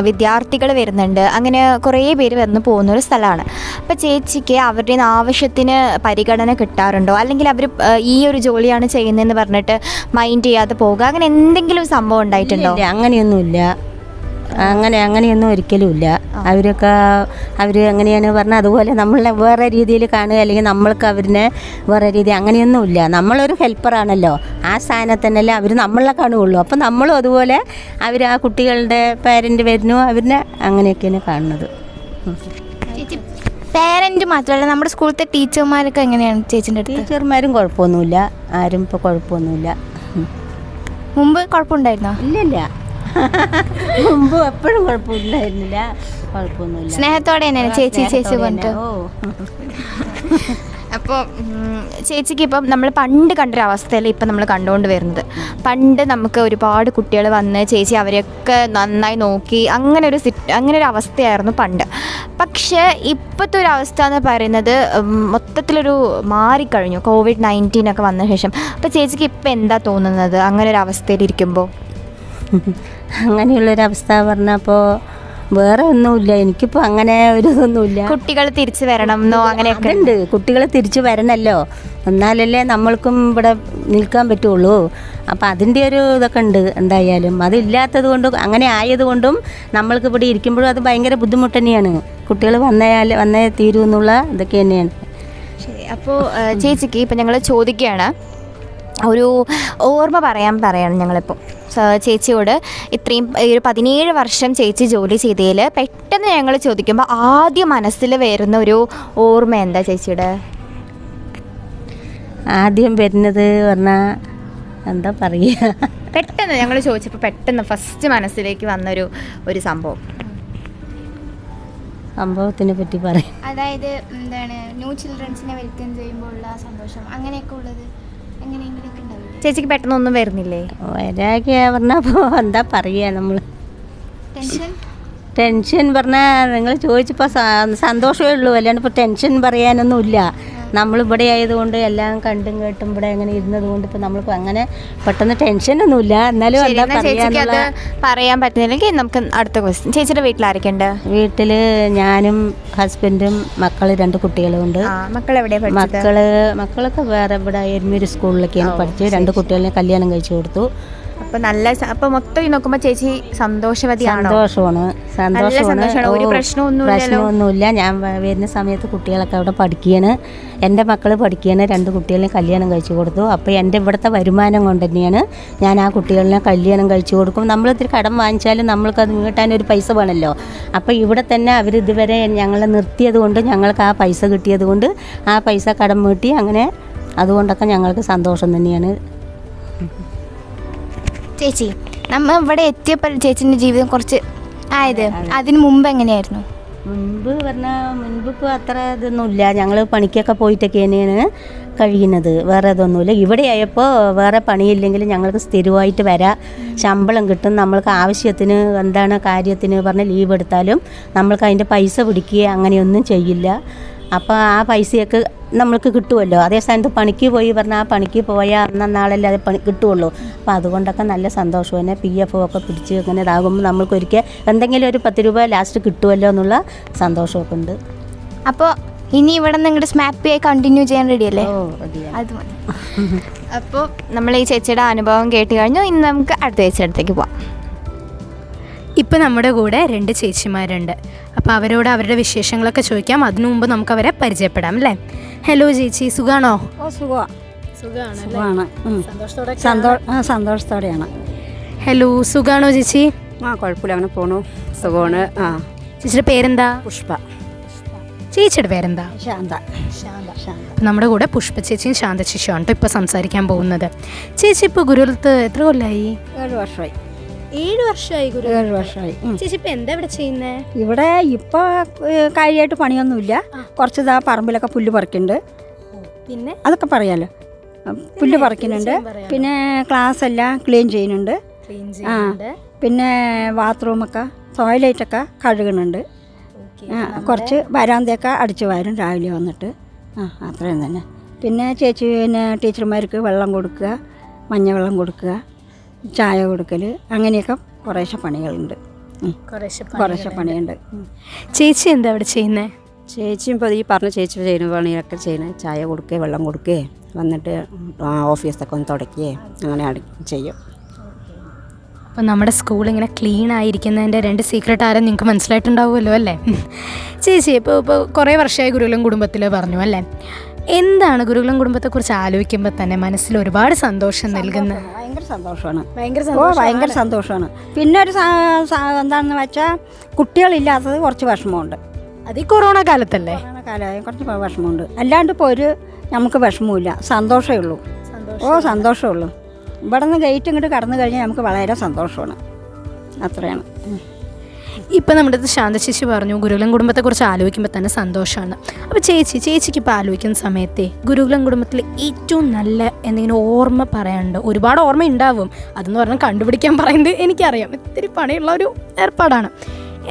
വിദ്യാർത്ഥികൾ വരുന്നുണ്ട്, അങ്ങനെ കുറേ പേര് വന്ന് പോകുന്നൊരു സ്ഥലമാണ്. അപ്പോൾ ചേച്ചിക്ക് അവരുടെ ആവശ്യത്തിന് പരിഗണന കിട്ടാറുണ്ടോ? അല്ലെങ്കിൽ അവർ ഈ ഒരു ജോലിയാണ് ചെയ്യുന്നതെന്ന് പറഞ്ഞിട്ട് മൈൻഡ് ചെയ്യാതെ പോകുക, അങ്ങനെ എന്തെങ്കിലും സംഭവം ഉണ്ടായിട്ടുണ്ടോ? അങ്ങനെയൊന്നും ഒരിക്കലും ഇല്ല. അവർ എങ്ങനെയാണ് പറഞ്ഞാൽ അതുപോലെ നമ്മളെ വേറെ രീതിയിൽ കാണുക, അല്ലെങ്കിൽ നമ്മൾക്ക് അവരിനെ വേറെ രീതി അങ്ങനെയൊന്നുമില്ല. നമ്മളൊരു ഹെൽപ്പറാണല്ലോ, ആ സ്ഥാനത്ത് തന്നെയല്ലേ അവർ നമ്മളെ കാണുകയുള്ളൂ. അപ്പം നമ്മളും അതുപോലെ അവർ ആ കുട്ടികളുടെ പേരൻ്റ് വരുന്നു, അവരിനെ അങ്ങനെയൊക്കെയാണ് കാണുന്നത്. പേരൻറ്റ് മാത്രമല്ല നമ്മുടെ സ്കൂളിലത്തെ ടീച്ചർമാരൊക്കെ എങ്ങനെയാണ് ചേച്ചിൻ്റെ അടുത്ത്? ടീച്ചർമാരും കുഴപ്പമൊന്നുമില്ല, ആരും ഇപ്പോൾ കുഴപ്പമൊന്നുമില്ല. മുമ്പ് കുഴപ്പമുണ്ടായിരുന്നോ? ഇല്ല, മുമ്പ് എപ്പോഴും കുഴപ്പമില്ലായിരുന്നില്ല, കുഴപ്പമൊന്നുമില്ല. സ്നേഹത്തോടെ തന്നെയാണ് ചേച്ചി പറഞ്ഞിട്ട്. അപ്പോൾ ചേച്ചിക്ക് ഇപ്പം നമ്മൾ പണ്ട് കണ്ടൊരു അവസ്ഥയിൽ ഇപ്പം നമ്മൾ കണ്ടുകൊണ്ട് വരുന്നത്, പണ്ട് നമുക്ക് ഒരുപാട് കുട്ടികൾ വന്ന് ചേച്ചി അവരെയൊക്കെ നന്നായി നോക്കി അങ്ങനെ ഒരു അവസ്ഥയായിരുന്നു പണ്ട്. പക്ഷേ ഇപ്പോഴത്തെ ഒരു അവസ്ഥ എന്ന് പറയുന്നത് മൊത്തത്തിലൊരു മാറിക്കഴിഞ്ഞു, COVID-19 ഒക്കെ വന്ന ശേഷം. അപ്പോൾ ചേച്ചിക്ക് ഇപ്പം എന്താ തോന്നുന്നത് അങ്ങനെ ഒരു അവസ്ഥയിലിരിക്കുമ്പോൾ? അങ്ങനെയുള്ളൊരവസ്ഥ പറഞ്ഞപ്പോൾ വേറെ ഒന്നുമില്ല, എനിക്കിപ്പോൾ അങ്ങനെ ഒരു ഇതൊന്നുമില്ല. കുട്ടികൾ തിരിച്ചു വരണം എന്നോ അങ്ങനെയൊക്കെ ഉണ്ട്. കുട്ടികൾ തിരിച്ചു വരണമല്ലോ, എന്നാലല്ലേ നമ്മൾക്കും ഇവിടെ നിൽക്കാൻ പറ്റുള്ളൂ. അപ്പം അതിൻ്റെ ഒരു ഇതൊക്കെ ഉണ്ട്. എന്തായാലും അതില്ലാത്തത് കൊണ്ടും അങ്ങനെ ആയതുകൊണ്ടും നമ്മൾക്ക് ഇവിടെ ഇരിക്കുമ്പോഴും അത് ഭയങ്കര ബുദ്ധിമുട്ട് തന്നെയാണ്. കുട്ടികൾ വന്നേ തീരൂ എന്നുള്ള ഇതൊക്കെ തന്നെയാണ്. ശരി. അപ്പോൾ ചേച്ചിക്ക് ഇപ്പം ഞങ്ങൾ ചോദിക്കുകയാണ്, ഒരു ഓർമ്മ പറയാണ് ഞങ്ങളിപ്പോൾ ചേച്ചിയോട്. ഇത്രയും ഒരു 17 വർഷം ചേച്ചി ജോലി ചെയ്തതിൽ പെട്ടെന്ന് ഞങ്ങൾ ചോദിക്കുമ്പോൾ ആദ്യം മനസ്സിൽ വരുന്ന ഒരു ഓർമ്മ എന്താ ചേച്ചിയുടെ? ആദ്യം വരുന്നത് പറഞ്ഞാൽ എന്താ പറയുക, പെട്ടെന്ന് ഞങ്ങൾ ചോദിച്ചപ്പോൾ പെട്ടെന്ന് ഫസ്റ്റ് മനസ്സിലേക്ക് വന്നൊരു സംഭവത്തിനെ പറ്റി പറയും. അതായത് എന്താണ് ന്യൂ ചിൽഡ്രൻസിനെ വെൽക്കം ചെയ്യുമ്പോൾ ഉള്ള സന്തോഷം, അങ്ങനെയൊക്കെ ഉള്ളത് എങ്ങനെയെങ്കിലൊക്കെ ഉണ്ടാവില്ലേ? ചേച്ചിക്ക് പെട്ടെന്നൊന്നും വരുന്നില്ലേ? വരാകെ പറഞ്ഞപ്പോൾ എന്താ പറയുക, നമ്മൾ ടെൻഷൻ പറഞ്ഞാൽ നിങ്ങൾ ചോദിച്ചപ്പോൾ സന്തോഷമേ ഉള്ളൂ, അല്ലാണ്ട് ഇപ്പോൾ ടെൻഷൻ പറയാനൊന്നുമില്ല. നമ്മളിവിടെ ആയതുകൊണ്ട് എല്ലാം കണ്ടും കേട്ടും ഇവിടെ അങ്ങനെ ഇരുന്നത് കൊണ്ട് ഇപ്പോൾ നമ്മൾക്ക് അങ്ങനെ പെട്ടെന്ന് ടെൻഷനൊന്നുമില്ല. എന്നാലും എന്താ ചേച്ചിക്ക് അത് പറയാൻ പറ്റുന്നില്ലെങ്കിൽ നമുക്ക് അടുത്ത ക്വസ്റ്റ്യൻ. ചേച്ചിയുടെ വീട്ടിലാരൊക്കെ ഉണ്ട്? വീട്ടിൽ ഞാനും ഹസ്ബൻഡും മക്കൾ 2 കുട്ടികളും ഉണ്ട്. മക്കളെവിടെയാണ്? മക്കളൊക്കെ വേറെ ഇവിടെ എരുമേരി സ്കൂളിലൊക്കെയാണ് പഠിച്ച്. 2 കുട്ടികളെ കല്യാണം കഴിച്ചു കൊടുത്തു. അപ്പോൾ മൊത്തം നോക്കുമ്പോൾ ചേച്ചി സന്തോഷവതിയാണോ? സന്തോഷമാണ്. ഒരു പ്രശ്നമൊന്നുമില്ല. ഞാൻ വരുന്ന സമയത്ത് കുട്ടികളൊക്കെ അവിടെ പഠിക്കുകയാണ്. എൻ്റെ മക്കൾ പഠിക്കുകയാണ്. 2 കുട്ടികളെ കല്യാണം കഴിച്ചു കൊടുത്തു. അപ്പോൾ എൻ്റെ ഇവിടുത്തെ വരുമാനം കൊണ്ട് തന്നെയാണ് ഞാൻ ആ കുട്ടികളെ കല്യാണം കഴിച്ചു കൊടുക്കും. നമ്മളിത്തിരി കടം വാങ്ങിച്ചാലും നമ്മൾക്കത് വീട്ടാനൊരു പൈസ വേണമല്ലോ. അപ്പോൾ ഇവിടെ തന്നെ അവർ ഇതുവരെ ഞങ്ങളെ നിർത്തിയത് കൊണ്ട് ഞങ്ങൾക്ക് ആ പൈസ കിട്ടിയത് കൊണ്ട് ആ പൈസ കടം വീട്ടി അങ്ങനെ അതുകൊണ്ടൊക്കെ ഞങ്ങൾക്ക് സന്തോഷം തന്നെയാണ്. ചേച്ചി, നമ്മൾ ഇവിടെ എത്തിയപ്പോൾ ചേച്ചിൻ്റെ ജീവിതം കുറച്ച് ആയത്, അതിന് മുമ്പ് എങ്ങനെയായിരുന്നു? മുൻപ് ഇപ്പോൾ അത്ര ഇതൊന്നുമില്ല. ഞങ്ങൾ പണിക്കൊക്കെ പോയിട്ടൊക്കെ തന്നെയാണ് കഴിയുന്നത്. വേറെ ഇതൊന്നുമില്ല. ഇവിടെ ആയപ്പോൾ വേറെ പണിയില്ലെങ്കിൽ ഞങ്ങൾക്ക് സ്ഥിരമായിട്ട് വരാം, ശമ്പളം കിട്ടും. നമ്മൾക്ക് ആവശ്യത്തിന് എന്താണ് കാര്യത്തിന് പറഞ്ഞ് ലീവ് എടുത്താലും നമ്മൾക്ക് അതിൻ്റെ പൈസ പിടിക്കുക അങ്ങനെയൊന്നും ചെയ്യില്ല. അപ്പോൾ ആ പൈസയൊക്കെ നമ്മൾക്ക് കിട്ടുമല്ലോ. അതേ സ്ഥാനത്ത് പണിക്ക് പോയി പറഞ്ഞാൽ ആ പണിക്ക് പോയാൽ നാളല്ലേ അത് പണി കിട്ടുള്ളൂ. അപ്പോൾ അതുകൊണ്ടൊക്കെ നല്ല സന്തോഷം തന്നെ. PF ഒക്കെ പിടിച്ച് അങ്ങനെ ഇതാകുമ്പോൾ നമ്മൾക്കൊരിക്കൽ എന്തെങ്കിലും ഒരു 10 രൂപ ലാസ്റ്റ് കിട്ടുമല്ലോ എന്നുള്ള സന്തോഷമൊക്കെ ഉണ്ട്. അപ്പോൾ ഇനി ഇവിടെ നിങ്ങളുടെ സ്മാപ്പി ആയി കണ്ടിന്യൂ ചെയ്യാൻ റെഡിയല്ലേ? അത് മതി. അപ്പോൾ നമ്മൾ ഈ ചേച്ചിയുടെ അനുഭവം കേട്ട് കഴിഞ്ഞു. ഇന്ന് നമുക്ക് അടുത്ത ചേച്ചിയുടെ അടുത്തേക്ക് പോവാം. ഇപ്പം നമ്മുടെ കൂടെ 2 ചേച്ചിമാരുണ്ട്. അപ്പോൾ അവരോട് അവരുടെ വിശേഷങ്ങളൊക്കെ ചോദിക്കാം. അതിനു മുമ്പ് നമുക്ക് അവരെ പരിചയപ്പെടാം അല്ലേ? ഹലോ ചേച്ചി, സുഖാണോ? സന്തോഷത്തോടെയാണ്. ഹലോ, സുഖാണോ ചേച്ചി? കുഴപ്പമില്ല, അങ്ങനെ പോണു. സുഖമാണ്. ചേച്ചിയുടെ പേരെന്താ? പുഷ്പ. ചേച്ചിയുടെ പേരെന്താ? ശാന്ത. നമ്മുടെ കൂടെ പുഷ്പ ചേച്ചിയും ശാന്ത ചേച്ചിയാണ് ഇപ്പോൾ സംസാരിക്കാൻ പോകുന്നത്. ചേച്ചി ഇപ്പോൾ ഗുരുകുലത്ത് എത്ര കൊല്ലമായി? 7 വർഷമായി. 7 വർഷമായി ഗുരു? 7 വർഷമായി. ചേച്ചി ഇപ്പം എന്താ ഇവിടെ ചെയ്യുന്നത്? ഇവിടെ ഇപ്പോൾ കാര്യമായിട്ട് പണിയൊന്നുമില്ല. കുറച്ച് പറമ്പിലൊക്കെ പുല്ല് പറിക്കുന്നുണ്ട്. പിന്നെ അതൊക്കെ പറയാലോ. പുല്ല് പറിക്കുന്നുണ്ട്. പിന്നെ ക്ലാസ് എല്ലാം ക്ലീൻ ചെയ്യുന്നുണ്ട്. പിന്നെ ബാത്റൂമൊക്കെ ടോയ്ലറ്റൊക്കെ കഴുകുന്നുണ്ട്. കുറച്ച് വരാന്തയൊക്കെ അടിച്ചു വാരും രാവിലെ വന്നിട്ട്. അത്രയും തന്നെ. പിന്നെ ടീച്ചർമാർക്ക് വെള്ളം കൊടുക്കുക, മഞ്ഞവെള്ളം കൊടുക്കുക, ചായ കൊടുക്കൽ, അങ്ങനെയൊക്കെ കുറേശ്ശെ പണികളുണ്ട്. കുറേശ്ശെ പണിയുണ്ട്. ചേച്ചി എന്താ അവിടെ ചെയ്യുന്നത്? ചേച്ചിയും ഇപ്പോൾ ഈ പറഞ്ഞ ചേച്ചി ചെയ്യുന്ന പണിയൊക്കെ ചെയ്യുന്നത്. ചായ കൊടുക്കുകയോ വെള്ളം കൊടുക്കുകയോ വന്നിട്ട് ഓഫീസൊക്കെ ഒന്ന് തുടയ്ക്കുകയോ അങ്ങനെ ചെയ്യും. അപ്പോൾ നമ്മുടെ സ്കൂൾ ഇങ്ങനെ ക്ലീൻ ആയിരിക്കുന്നതിൻ്റെ 2 സീക്രട്ട് ആരും നിങ്ങൾക്ക് മനസ്സിലായിട്ടുണ്ടാവുമല്ലോ അല്ലേ? ചേച്ചി ഇപ്പോൾ കുറേ വർഷമായി ഗുരുകുലം കുടുംബത്തിൽ പറഞ്ഞു അല്ലേ? എന്താണ് ഗുരുകുലം കുടുംബത്തെക്കുറിച്ച് ആലോചിക്കുമ്പോൾ തന്നെ മനസ്സിൽ ഒരുപാട് സന്തോഷം നൽകുന്നത്? ഭയങ്കര സന്തോഷമാണ്. പിന്നെ ഒരു എന്താണെന്ന് വെച്ചാൽ കുട്ടികളില്ലാത്തത് കുറച്ച് വിഷമമുണ്ട്. അത് ഈ കൊറോണ കാലത്തല്ലേ? കൊറോണ കാലമായി കുറച്ച് വിഷമമുണ്ട്. അല്ലാണ്ട് ഇപ്പോൾ നമുക്ക് വിഷമമില്ല, സന്തോഷമേ ഉള്ളൂ. സന്തോഷമേ ഉള്ളൂ. ഇവിടെ നിന്ന് ഗേറ്റ് ഇങ്ങോട്ട് കടന്നു കഴിഞ്ഞാൽ നമുക്ക് വളരെ സന്തോഷമാണ്. അത്രയാണ്. ഇപ്പം നമ്മുടെ അടുത്ത് ശാന്ത ചേച്ചി പറഞ്ഞു ഗുരുകുലം കുടുംബത്തെക്കുറിച്ച് ആലോചിക്കുമ്പോൾ തന്നെ സന്തോഷമാണ്. അപ്പോൾ ചേച്ചിക്ക് ഇപ്പോൾ ആലോചിക്കുന്ന സമയത്തെ ഗുരുകുലം കുടുംബത്തിൽ ഏറ്റവും നല്ല എന്തെങ്കിലും ഓർമ്മ പറയാനുണ്ടോ? ഒരുപാട് ഓർമ്മ ഉണ്ടാവും. അതെന്ന് പറഞ്ഞാൽ കണ്ടുപിടിക്കാൻ പറയുന്നത് എനിക്കറിയാം, ഇത്തിരി പണിയുള്ള ഒരു ഏർപ്പാടാണ്.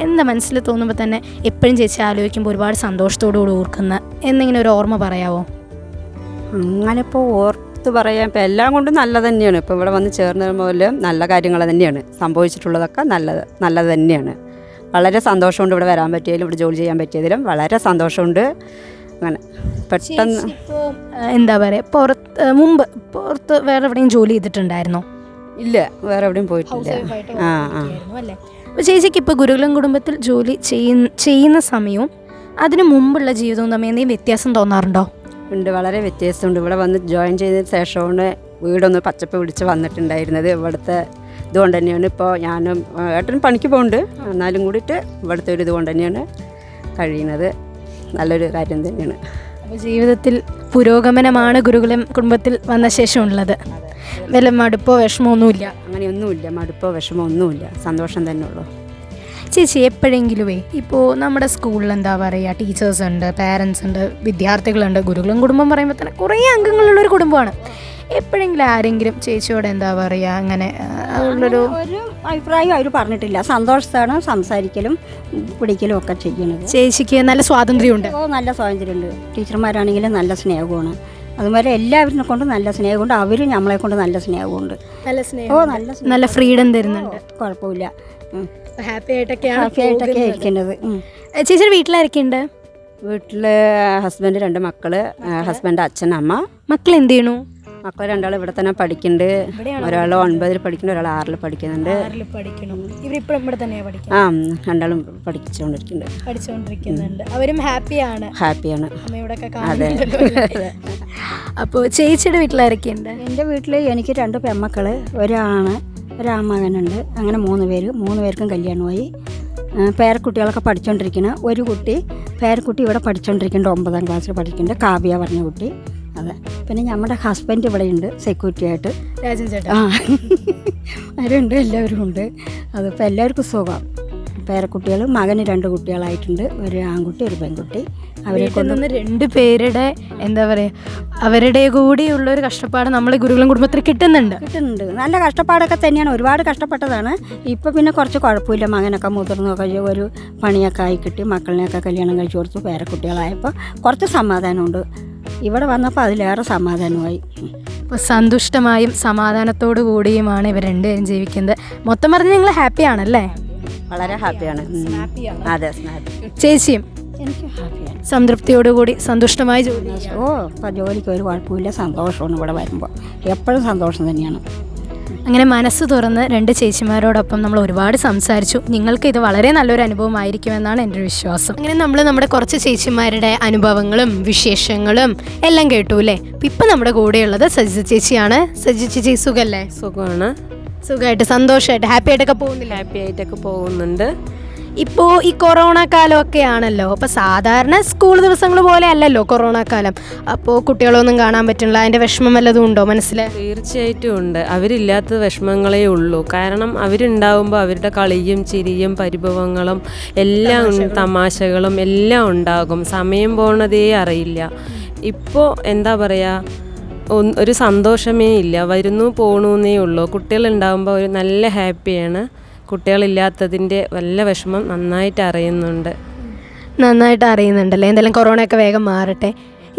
എന്താ മനസ്സിൽ തോന്നുമ്പോൾ തന്നെ എപ്പോഴും ചേച്ചി ആലോചിക്കുമ്പോൾ ഒരുപാട് സന്തോഷത്തോടുകൂടി ഓർക്കുന്ന എന്തെങ്കിലും ഒരു ഓർമ്മ പറയാമോ? അങ്ങനെ ഇപ്പോൾ ഓർത്ത് പറയാൻ ഇപ്പം എല്ലാം കൊണ്ടും നല്ലത് തന്നെയാണ്. ഇപ്പോൾ ഇവിടെ വന്ന് ചേർന്ന പോലെ നല്ല കാര്യങ്ങൾ തന്നെയാണ് സംഭവിച്ചിട്ടുള്ളതൊക്കെ. നല്ലത് തന്നെയാണ്. വളരെ സന്തോഷമുണ്ട് ഇവിടെ വരാൻ പറ്റിയതിലും ഇവിടെ ജോലി ചെയ്യാൻ പറ്റിയതിലും വളരെ സന്തോഷമുണ്ട്. അങ്ങനെ പെട്ടെന്ന് ഇപ്പോൾ എന്താ പറയുക, പുറത്ത് വേറെ എവിടെയും ജോലി ചെയ്തിട്ടുണ്ടായിരുന്നോ? ഇല്ല, വേറെ എവിടെയും പോയിട്ടില്ല. അല്ലേ? അപ്പോൾ ചേച്ചിക്ക് ഇപ്പോൾ ഗുരുകുലം കുടുംബത്തിൽ ജോലി ചെയ്യുന്ന സമയവും അതിന് മുമ്പുള്ള ജീവിതവും തമ്മിൽ എന്തെങ്കിലും വ്യത്യാസം തോന്നാറുണ്ടോ? ഉണ്ട്, വളരെ വ്യത്യാസമുണ്ട്. ഇവിടെ വന്ന് ജോയിൻ ചെയ്തതിന് ശേഷമാണ് വീടൊന്ന് പച്ചപ്പ് പിടിച്ച് വന്നിട്ടുണ്ടായിരുന്നത്. ഇവിടുത്തെ ഇതുകൊണ്ട് തന്നെയാണ് ഇപ്പോൾ ഞാനും ഏട്ടനും പണിക്ക് പോകുന്നുണ്ട്, എന്നാലും കൂടിയിട്ട് ഇവിടുത്തെ ഒരു ഇതുകൊണ്ട് തന്നെയാണ് കഴിയുന്നത്. നല്ലൊരു കാര്യം തന്നെയാണ്. അപ്പോൾ ജീവിതത്തിൽ പുരോഗമനമാണ് ഗുരുകുലം കുടുംബത്തിൽ വന്ന ശേഷം ഉള്ളത്. വല്ല മടുപ്പോ വിഷമമൊന്നുമില്ല? അങ്ങനെയൊന്നുമില്ല, മടുപ്പോ വിഷമോ ഒന്നുമില്ല, സന്തോഷം തന്നെ ഉള്ളൂ. ചേച്ചി എപ്പോഴെങ്കിലുമേ ഇപ്പോൾ നമ്മുടെ സ്കൂളിൽ എന്താ പറയുക, ടീച്ചേഴ്സ് ഉണ്ട്, പാരൻസ് ഉണ്ട്, വിദ്യാർത്ഥികളുണ്ട്. ഗുരുകുലം കുടുംബം പറയുമ്പോൾ തന്നെ കുറേ അംഗങ്ങളുള്ളൊരു കുടുംബമാണ്. എപ്പോഴെങ്കിലും ആരെങ്കിലും ചേച്ചിയോട് എന്താ പറയുക അങ്ങനെ ഉള്ളൊരു അഭിപ്രായം അവർ പറഞ്ഞിട്ടില്ല. സന്തോഷത്താണ് സംസാരിക്കലും പിടിക്കലും ഒക്കെ ചെയ്യുന്നത്. ചേച്ചിക്ക് നല്ല സ്വാതന്ത്ര്യമുണ്ട്. നല്ല സ്വാതന്ത്ര്യമുണ്ട്. ടീച്ചർമാരാണെങ്കിലും നല്ല സ്നേഹമാണ്. അതുപോലെ എല്ലാവരിനെ കൊണ്ട് നല്ല സ്നേഹമുണ്ട്. അവരും നമ്മളെ കൊണ്ട് നല്ല സ്നേഹമുണ്ട്. നല്ല സ്നേഹം, നല്ല ഫ്രീഡം തരുന്നുണ്ട്. കുഴപ്പമില്ല. ഹാപ്പി ആയിട്ടൊക്കെ ഇരിക്കുന്നത്. ചേച്ചിയുടെ വീട്ടിലായിരിക്കുന്നുണ്ട്? വീട്ടിൽ ഹസ്ബൻഡ്, 2 മക്കള്, ഹസ്ബൻഡ് അച്ഛൻ, അമ്മ. മക്കൾ എന്ത് ചെയ്യണു? മക്കൾ 2 ഇവിടെ തന്നെ പഠിക്കുന്നുണ്ട്. ഒരാൾ 9ൽ പഠിക്കുന്നുണ്ട്, ഒരാൾ 6ൽ പഠിക്കുന്നുണ്ട്. ഇവരിപ്പോഴും ഇവിടെ തന്നെയാണ് പഠിക്കുന്നത്? 2 പഠിച്ചുകൊണ്ടിരിക്കുന്നുണ്ട്. അവരും ഹാപ്പിയാണ്. അതെ. അപ്പോൾ ചേച്ചിയുടെ വീട്ടിലായിരിക്കുന്നുണ്ട്? എൻ്റെ വീട്ടിൽ എനിക്ക് 2 പെൺമക്കള്, ഒരാണ്, ഒരാമകനുണ്ട്. അങ്ങനെ 3 പേര്. 3 പേർക്കും കല്യാണമായി. പേരക്കുട്ടികളൊക്കെ പഠിച്ചുകൊണ്ടിരിക്കുന്നു. ഒരു പേരക്കുട്ടി ഇവിടെ പഠിച്ചുകൊണ്ടിരിക്കുന്നുണ്ട്, 9ാം ക്ലാസ്സിൽ പഠിക്കുന്നുണ്ട്, കാവ്യ പറഞ്ഞ കുട്ടി. അതെ. പിന്നെ നമ്മുടെ ഹസ്ബൻഡ് ഇവിടെയുണ്ട് സെക്യൂരിറ്റി ആയിട്ട്. രാജൻ ചേട്ടാ. അവരുണ്ട്, എല്ലാവരും ഉണ്ട്. അതിപ്പോൾ എല്ലാവർക്കും സുഖം. പേരക്കുട്ടികൾ, മകന് 2 കുട്ടികളായിട്ടുണ്ട്, ഒരു ആൺകുട്ടി, ഒരു പെൺകുട്ടി. അവരെ കൊണ്ട് 2 പേരുടെ എന്താ പറയുക, അവരുടെ കൂടിയുള്ളൊരു കഷ്ടപ്പാട് നമ്മൾ ഗുരുകുലം കുടുംബത്തിൽ കിട്ടുന്നുണ്ട്. നല്ല കഷ്ടപ്പാടൊക്കെ തന്നെയാണ്. ഒരുപാട് കഷ്ടപ്പെട്ടതാണ്. ഇപ്പോൾ പിന്നെ കുറച്ച് കുഴപ്പമില്ല. മകനൊക്കെ മുതിർന്നൊക്കെ ഒരു പണിയൊക്കെ ആയി കിട്ടി. മക്കളിനെയൊക്കെ കല്യാണം കഴിച്ചു കൊടുത്തു. പേരക്കുട്ടികളായപ്പോൾ കുറച്ച് സമാധാനമുണ്ട്. ഇവിടെ വന്നപ്പോൾ അതിലേറെ സമാധാനമായി. ഇപ്പോൾ സന്തുഷ്ടമായും സമാധാനത്തോടു കൂടിയുമാണ് ഇവർ 2 പേരും ജീവിക്കുന്നത്. മൊത്തം പറഞ്ഞ് നിങ്ങൾ ഹാപ്പിയാണല്ലേ? വളരെ ഹാപ്പിയാണ്. അതെ. ചേച്ചിയും? എനിക്ക് ഹാപ്പിയാണ്. സംതൃപ്തിയോടുകൂടി സന്തുഷ്ടമായി ജോലി? ഇപ്പോൾ ജോലിക്ക് ഒരു കുഴപ്പമില്ല. സന്തോഷമാണ് ഇവിടെ വരുമ്പോൾ. എപ്പോഴും സന്തോഷം തന്നെയാണ്. അങ്ങനെ മനസ്സ് തുറന്ന് 2 ചേച്ചിമാരോടൊപ്പം നമ്മൾ ഒരുപാട് സംസാരിച്ചു. നിങ്ങൾക്ക് ഇത് വളരെ നല്ലൊരു അനുഭവമായിരിക്കുമെന്നാണ് എൻ്റെ ഒരു വിശ്വാസം. അങ്ങനെ നമ്മൾ നമ്മുടെ കുറച്ച് ചേച്ചിമാരുടെ അനുഭവങ്ങളും വിശേഷങ്ങളും എല്ലാം കേട്ടു അല്ലേ? ഇപ്പം നമ്മുടെ കൂടെയുള്ളത് സജിത ചേച്ചിയാണ്. സജിത ചേച്ചി സുഖല്ലേ? സുഖമാണ്. സുഖമായിട്ട് സന്തോഷമായിട്ട് ഹാപ്പി ആയിട്ടൊക്കെ പോകുന്നില്ല? ഹാപ്പി ആയിട്ടൊക്കെ പോകുന്നുണ്ട്. ഇപ്പോൾ ഈ കൊറോണ കാലമൊക്കെ ആണല്ലോ. അപ്പോൾ സാധാരണ സ്കൂൾ ദിവസങ്ങൾ പോലെ അല്ലല്ലോ കൊറോണ കാലം. അപ്പോൾ കുട്ടികളൊന്നും കാണാൻ പറ്റില്ല. അതിൻ്റെ വിഷമം വല്ലതും ഉണ്ടോ മനസ്സിൽ? തീർച്ചയായിട്ടും ഉണ്ട്. അവരില്ലാത്ത വിഷമങ്ങളേ ഉള്ളൂ. കാരണം അവരുണ്ടാവുമ്പോൾ അവരുടെ കളിയും ചിരിയും പരിഭവങ്ങളും എല്ലാം തമാശകളും എല്ലാം ഉണ്ടാകും. സമയം പോണതേ അറിയില്ല. ഇപ്പോൾ എന്താ പറയുക, ഒരു സന്തോഷമേ ഇല്ല. വരുന്നു പോണൂന്നേ ഉള്ളൂ. കുട്ടികളുണ്ടാകുമ്പോൾ ഒരു നല്ല ഹാപ്പിയാണ്. കുട്ടികളില്ലാത്തതിൻ്റെ വല്ല വിഷമം നന്നായിട്ട് അറിയുന്നുണ്ടല്ലേ? എന്തായാലും കൊറോണ ഒക്കെ വേഗം മാറട്ടെ.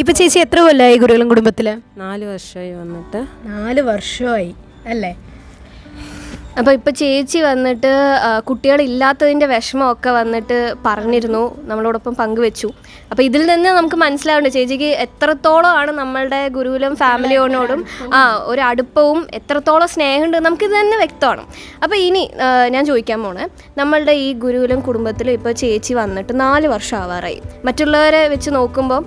ഇപ്പം ചേച്ചി എത്ര കൊല്ലമായി ഗുരുകുലം കുടുംബത്തിൽ? 4 വർഷമായി വന്നിട്ട്. 4 വർഷമായി അല്ലേ? അപ്പോൾ ഇപ്പോൾ ചേച്ചി വന്നിട്ട് കുട്ടികളില്ലാത്തതിൻ്റെ വിഷമമൊക്കെ വന്നിട്ട് പറഞ്ഞിരുന്നു, നമ്മളോടൊപ്പം പങ്കുവെച്ചു. അപ്പോൾ ഇതിൽ നിന്ന് നമുക്ക് മനസ്സിലാവുന്നുണ്ട് ചേച്ചിക്ക് എത്രത്തോളമാണ് നമ്മളുടെ ഗുരുകുലം ഫാമിലിയോടും ഒരു അടുപ്പവും എത്രത്തോളം സ്നേഹമുണ്ട് നമുക്കിത് തന്നെ വ്യക്തമാണ്. അപ്പോൾ ഇനി ഞാൻ ചോദിക്കാൻ പോണേ, നമ്മളുടെ ഈ ഗുരുകുലം കുടുംബത്തിൽ ഇപ്പോൾ ചേച്ചി വന്നിട്ട് 4 വർഷം ആവാറായി. മറ്റുള്ളവരെ വെച്ച് നോക്കുമ്പോൾ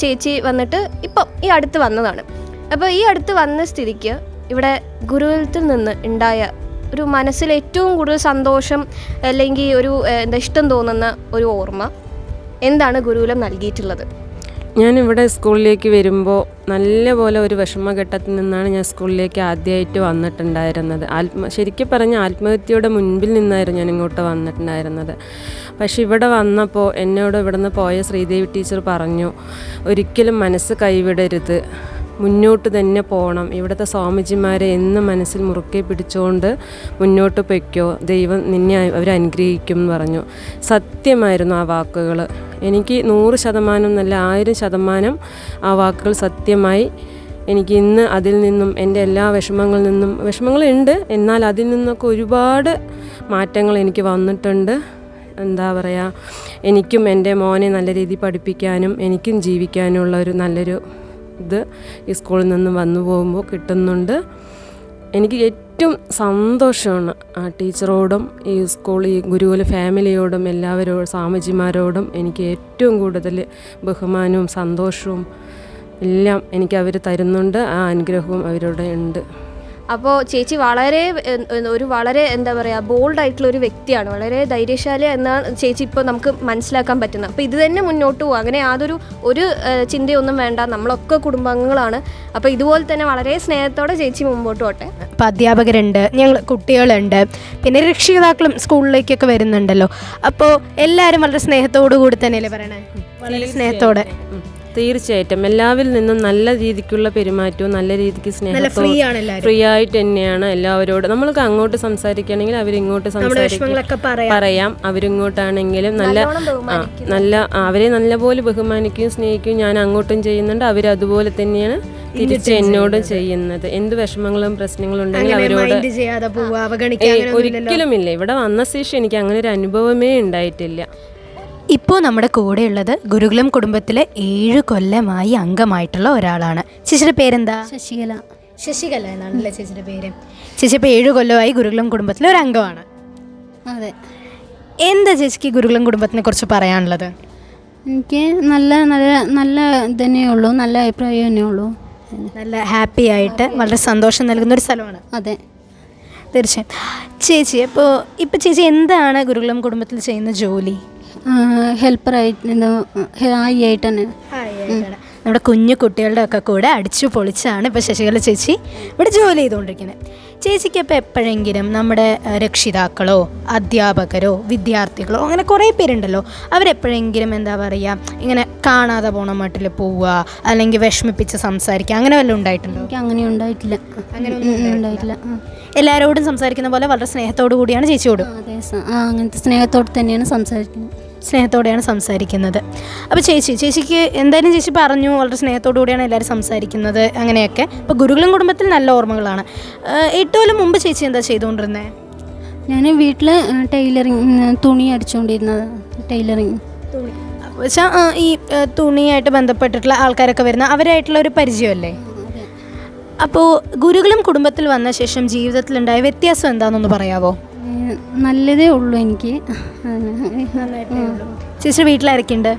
ചേച്ചി വന്നിട്ട് ഇപ്പോൾ ഈ അടുത്ത് വന്നതാണ്. അപ്പോൾ ഈ അടുത്ത് വന്ന സ്ഥിതിക്ക് ഇവിടെ ഗുരുകുലത്തിൽ നിന്ന് ഉണ്ടായ ഒരു മനസ്സിൽ ഏറ്റവും കൂടുതൽ സന്തോഷം അല്ലെങ്കിൽ ഒരു ഇഷ്ടം തോന്നുന്ന ഒരു ഓർമ്മ എന്താണ് ഗുരുകുലം നൽകിയിട്ടുള്ളത്? ഞാനിവിടെ സ്കൂളിലേക്ക് വരുമ്പോൾ നല്ലപോലെ ഒരു വിഷമഘട്ടത്തിൽ നിന്നാണ് ഞാൻ സ്കൂളിലേക്ക് ആദ്യമായിട്ട് വന്നിട്ടുണ്ടായിരുന്നത്. ശരിക്കും പറഞ്ഞാൽ ആത്മഹത്യയുടെ മുൻപിൽ നിന്നായിരുന്നു ഞാൻ ഇങ്ങോട്ട് വന്നിട്ടുണ്ടായിരുന്നത്. പക്ഷെ ഇവിടെ വന്നപ്പോൾ എന്നോട് ഇവിടുന്ന് പോയ ശ്രീദേവി ടീച്ചർ പറഞ്ഞു, ഒരിക്കലും മനസ്സ് കൈവിടരുത്, മുന്നോട്ട് തന്നെ പോകണം. ഇവിടുത്തെ സ്വാമിജിമാരെ എന്നും മനസ്സിൽ മുറുക്കെ പിടിച്ചുകൊണ്ട് മുന്നോട്ട് പൊയ്ക്കോ, ദൈവം നിന്നെ അവരനുഗ്രഹിക്കും എന്ന് പറഞ്ഞു. സത്യമായിരുന്നു ആ വാക്കുകൾ. എനിക്ക് 100% എന്നല്ല 1000% ആ വാക്കുകൾ സത്യമായി. എനിക്ക് ഇന്ന് അതിൽ നിന്നും എൻ്റെ എല്ലാ വിഷമങ്ങളുണ്ട്, എന്നാൽ അതിൽ നിന്നൊക്കെ ഒരുപാട് മാറ്റങ്ങൾ എനിക്ക് വന്നിട്ടുണ്ട്. എന്താ പറയുക, എനിക്കും എൻ്റെ മോനെ നല്ല രീതിയിൽ പഠിപ്പിക്കാനും എനിക്കും ജീവിക്കാനുള്ള ഒരു നല്ലൊരു ഇത് ഈ സ്കൂളിൽ നിന്ന് വന്നു പോകുമ്പോൾ കിട്ടുന്നുണ്ട്. എനിക്ക് ഏറ്റവും സന്തോഷമാണ് ആ ടീച്ചറോടും ഈ ഗുരുകുല ഫാമിലിയോടും എല്ലാവരോടും സ്വാമിജിമാരോടും എനിക്ക് ഏറ്റവും കൂടുതൽ ബഹുമാനവും സന്തോഷവും എല്ലാം എനിക്ക് അവർ തരുന്നുണ്ട്. ആ അനുഗ്രഹവും അവരുടെ ഉണ്ട്. അപ്പോൾ ചേച്ചി വളരെ എന്താ പറയുക ബോൾഡായിട്ടുള്ള ഒരു വ്യക്തിയാണ്, വളരെ ധൈര്യശാലി എന്നാണ് ചേച്ചി ഇപ്പോൾ നമുക്ക് മനസ്സിലാക്കാൻ പറ്റുന്നത്. അപ്പോൾ ഇത് തന്നെ മുന്നോട്ട് പോകും, അങ്ങനെ യാതൊരു ചിന്തയൊന്നും വേണ്ട, നമ്മളൊക്കെ കുടുംബാംഗങ്ങളാണ്. അപ്പോൾ ഇതുപോലെ തന്നെ വളരെ സ്നേഹത്തോടെ ചേച്ചി മുമ്പോട്ട് പോട്ടെ. അപ്പോൾ അധ്യാപകരുണ്ട്, ഞങ്ങൾ കുട്ടികളുണ്ട്, പിന്നെ രക്ഷിതാക്കളും സ്കൂളിലേക്കൊക്കെ വരുന്നുണ്ടല്ലോ. അപ്പോൾ എല്ലാവരും വളരെ സ്നേഹത്തോടു കൂടി തന്നെയല്ലേ പറയണേ? വളരെ സ്നേഹത്തോടെ തീർച്ചയായിട്ടും എല്ലാവരിൽ നിന്നും നല്ല രീതിക്കുള്ള പെരുമാറ്റവും നല്ല രീതിക്ക് സ്നേഹത്തോടെ ഫ്രീ ആയിട്ട് തന്നെയാണ് എല്ലാവരോടും. നമ്മൾക്ക് അങ്ങോട്ട് സംസാരിക്കുകയാണെങ്കിൽ അവരിങ്ങോട്ട് പറയാം, അവരിങ്ങോട്ടാണെങ്കിലും നല്ല അവരെ നല്ലപോലെ ബഹുമാനിക്കുകയും സ്നേഹിക്കുകയും ഞാൻ അങ്ങോട്ടും ചെയ്യുന്നുണ്ട്. അവരതുപോലെ തന്നെയാണ് തിരിച്ച് എന്നോടും ചെയ്യുന്നത്. എന്ത് വിഷമങ്ങളും പ്രശ്നങ്ങളും ഉണ്ടെങ്കിൽ അവരോട് ഒരിക്കലുമില്ല. ഇവിടെ വന്ന ശേഷം എനിക്ക് അങ്ങനെ ഒരു അനുഭവമേ ഉണ്ടായിട്ടില്ല. ഇപ്പോൾ നമ്മുടെ കൂടെയുള്ളത് ഗുരുകുലം കുടുംബത്തിലെ 7 കൊല്ലമായി അംഗമായിട്ടുള്ള ഒരാളാണ്. ചേച്ചിയുടെ പേരെന്താ? ശശികല എന്നാണല്ലേ ചേച്ചിയുടെ പേര്. ചേച്ചി ഇപ്പോൾ 7 കൊല്ലമായി ഗുരുകുലം കുടുംബത്തിലെ ഒരു അംഗമാണ്. അതെ. എന്താ ചേച്ചിക്ക് ഗുരുകുലം കുടുംബത്തിനെ കുറിച്ച് പറയാനുള്ളത്? എനിക്ക് നല്ല ഇതന്നെ ഉള്ളൂ, നല്ല അഭിപ്രായം തന്നെ ഉള്ളൂ. നല്ല ഹാപ്പി ആയിട്ട് വളരെ സന്തോഷം നൽകുന്ന ഒരു സ്ഥലമാണ്. അതെ, തീർച്ചയായും. ചേച്ചി ഇപ്പോൾ ചേച്ചി എന്താണ് ഗുരുകുലം കുടുംബത്തിൽ ചെയ്യുന്ന ജോലി? ഹെൽപ്പറായിട്ട് തന്നെ. നമ്മുടെ കുഞ്ഞു കുട്ടികളുടെ ഒക്കെ കൂടെ അടിച്ചു പൊളിച്ചാണ് ഇപ്പോൾ ശശികല ചേച്ചി ഇവിടെ ജോലി ചെയ്തുകൊണ്ടിരിക്കുന്നത്. ചേച്ചിക്ക് ഇപ്പോൾ എപ്പോഴെങ്കിലും നമ്മുടെ രക്ഷിതാക്കളോ അധ്യാപകരോ വിദ്യാർത്ഥികളോ അങ്ങനെ കുറേ പേരുണ്ടല്ലോ, അവരെപ്പോഴെങ്കിലും എന്താ പറയുക ഇങ്ങനെ കാണാതെ പോണ മട്ടിൽ പോവുക അല്ലെങ്കിൽ വിഷമിപ്പിച്ച് സംസാരിക്കുക അങ്ങനെ വല്ലതും ഉണ്ടായിട്ടുണ്ടോ? എനിക്ക് അങ്ങനെ ഉണ്ടായിട്ടില്ല. എല്ലാവരോടും സംസാരിക്കുന്ന പോലെ വളരെ സ്നേഹത്തോടു കൂടിയാണ് ചേച്ചിയോട്? അതെ, അങ്ങനത്തെ സ്നേഹത്തോടെ തന്നെയാണ് സംസാരിക്കുന്നത്. അപ്പോൾ ചേച്ചിക്ക് എന്തായാലും ചേച്ചി പറഞ്ഞു വളരെ സ്നേഹത്തോടു കൂടിയാണ് എല്ലാവരും സംസാരിക്കുന്നത് അങ്ങനെയൊക്കെ. ഇപ്പോൾ ഗുരുകുലം കുടുംബത്തിൽ നല്ല ഓർമ്മകളാണ്. 8 കൊല്ലം മുമ്പ് ചേച്ചി എന്താ ചെയ്തുകൊണ്ടിരുന്നത്? ഞാൻ വീട്ടിൽ ടൈലറിങ്, തുണി അടിച്ചുകൊണ്ടിരുന്നത്. ടൈലറിങ് വെച്ചാൽ ഈ തുണിയായിട്ട് ബന്ധപ്പെട്ടിട്ടുള്ള ആൾക്കാരൊക്കെ വരുന്ന അവരായിട്ടുള്ള ഒരു പരിചയമല്ലേ? അപ്പോൾ ഗുരുകുലം കുടുംബത്തിൽ വന്ന ശേഷം ജീവിതത്തിലുണ്ടായ വ്യത്യാസം എന്താണെന്നൊന്ന് പറയാവോ? നല്ലതേ ഉള്ളൂ എനിക്ക്. ചേച്ചി വീട്ടിലാരൊക്കെയുണ്ട്?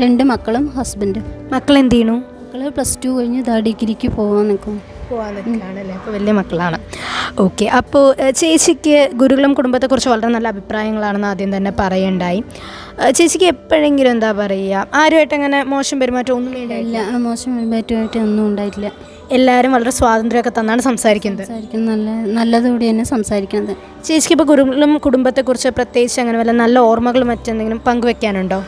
2 മക്കളും ഹസ്ബൻഡും. മക്കൾ എന്ത് ചെയ്യണു? മക്കൾ +2 കഴിഞ്ഞ് ഡിഗ്രിക്ക് പോകാൻ നിൽക്കും. അപ്പോൾ വലിയ മക്കളാണ്. ഓക്കെ. അപ്പോൾ ചേച്ചിക്ക് ഗുരുകുലം കുടുംബത്തെക്കുറിച്ച് വളരെ നല്ല അഭിപ്രായങ്ങളാണെന്ന് ആദ്യം തന്നെ പറയുണ്ടായി. ചേച്ചിക്ക് എപ്പോഴെങ്കിലും എന്താ പറയുക ആരുമായിട്ട് അങ്ങനെ മോശം പെരുമാറ്റം ഒന്നും ഇല്ല? മോശം പെരുമാറ്റമായിട്ട് ഒന്നും ഉണ്ടായിട്ടില്ല. എല്ലാവരും വളരെ സ്വാതന്ത്ര്യമൊക്കെ തന്നാണ് സംസാരിക്കുന്നത്. നല്ലതുകൂടി തന്നെ സംസാരിക്കുന്നത്. ചേച്ചിക്ക് ഇപ്പോൾ ഗുരുകുലം കുടുംബത്തെക്കുറിച്ച് പ്രത്യേകിച്ച് അങ്ങനെ വല്ല നല്ല ഓർമ്മകൾ മറ്റെന്തെങ്കിലും പങ്കുവെക്കാനുണ്ടോ?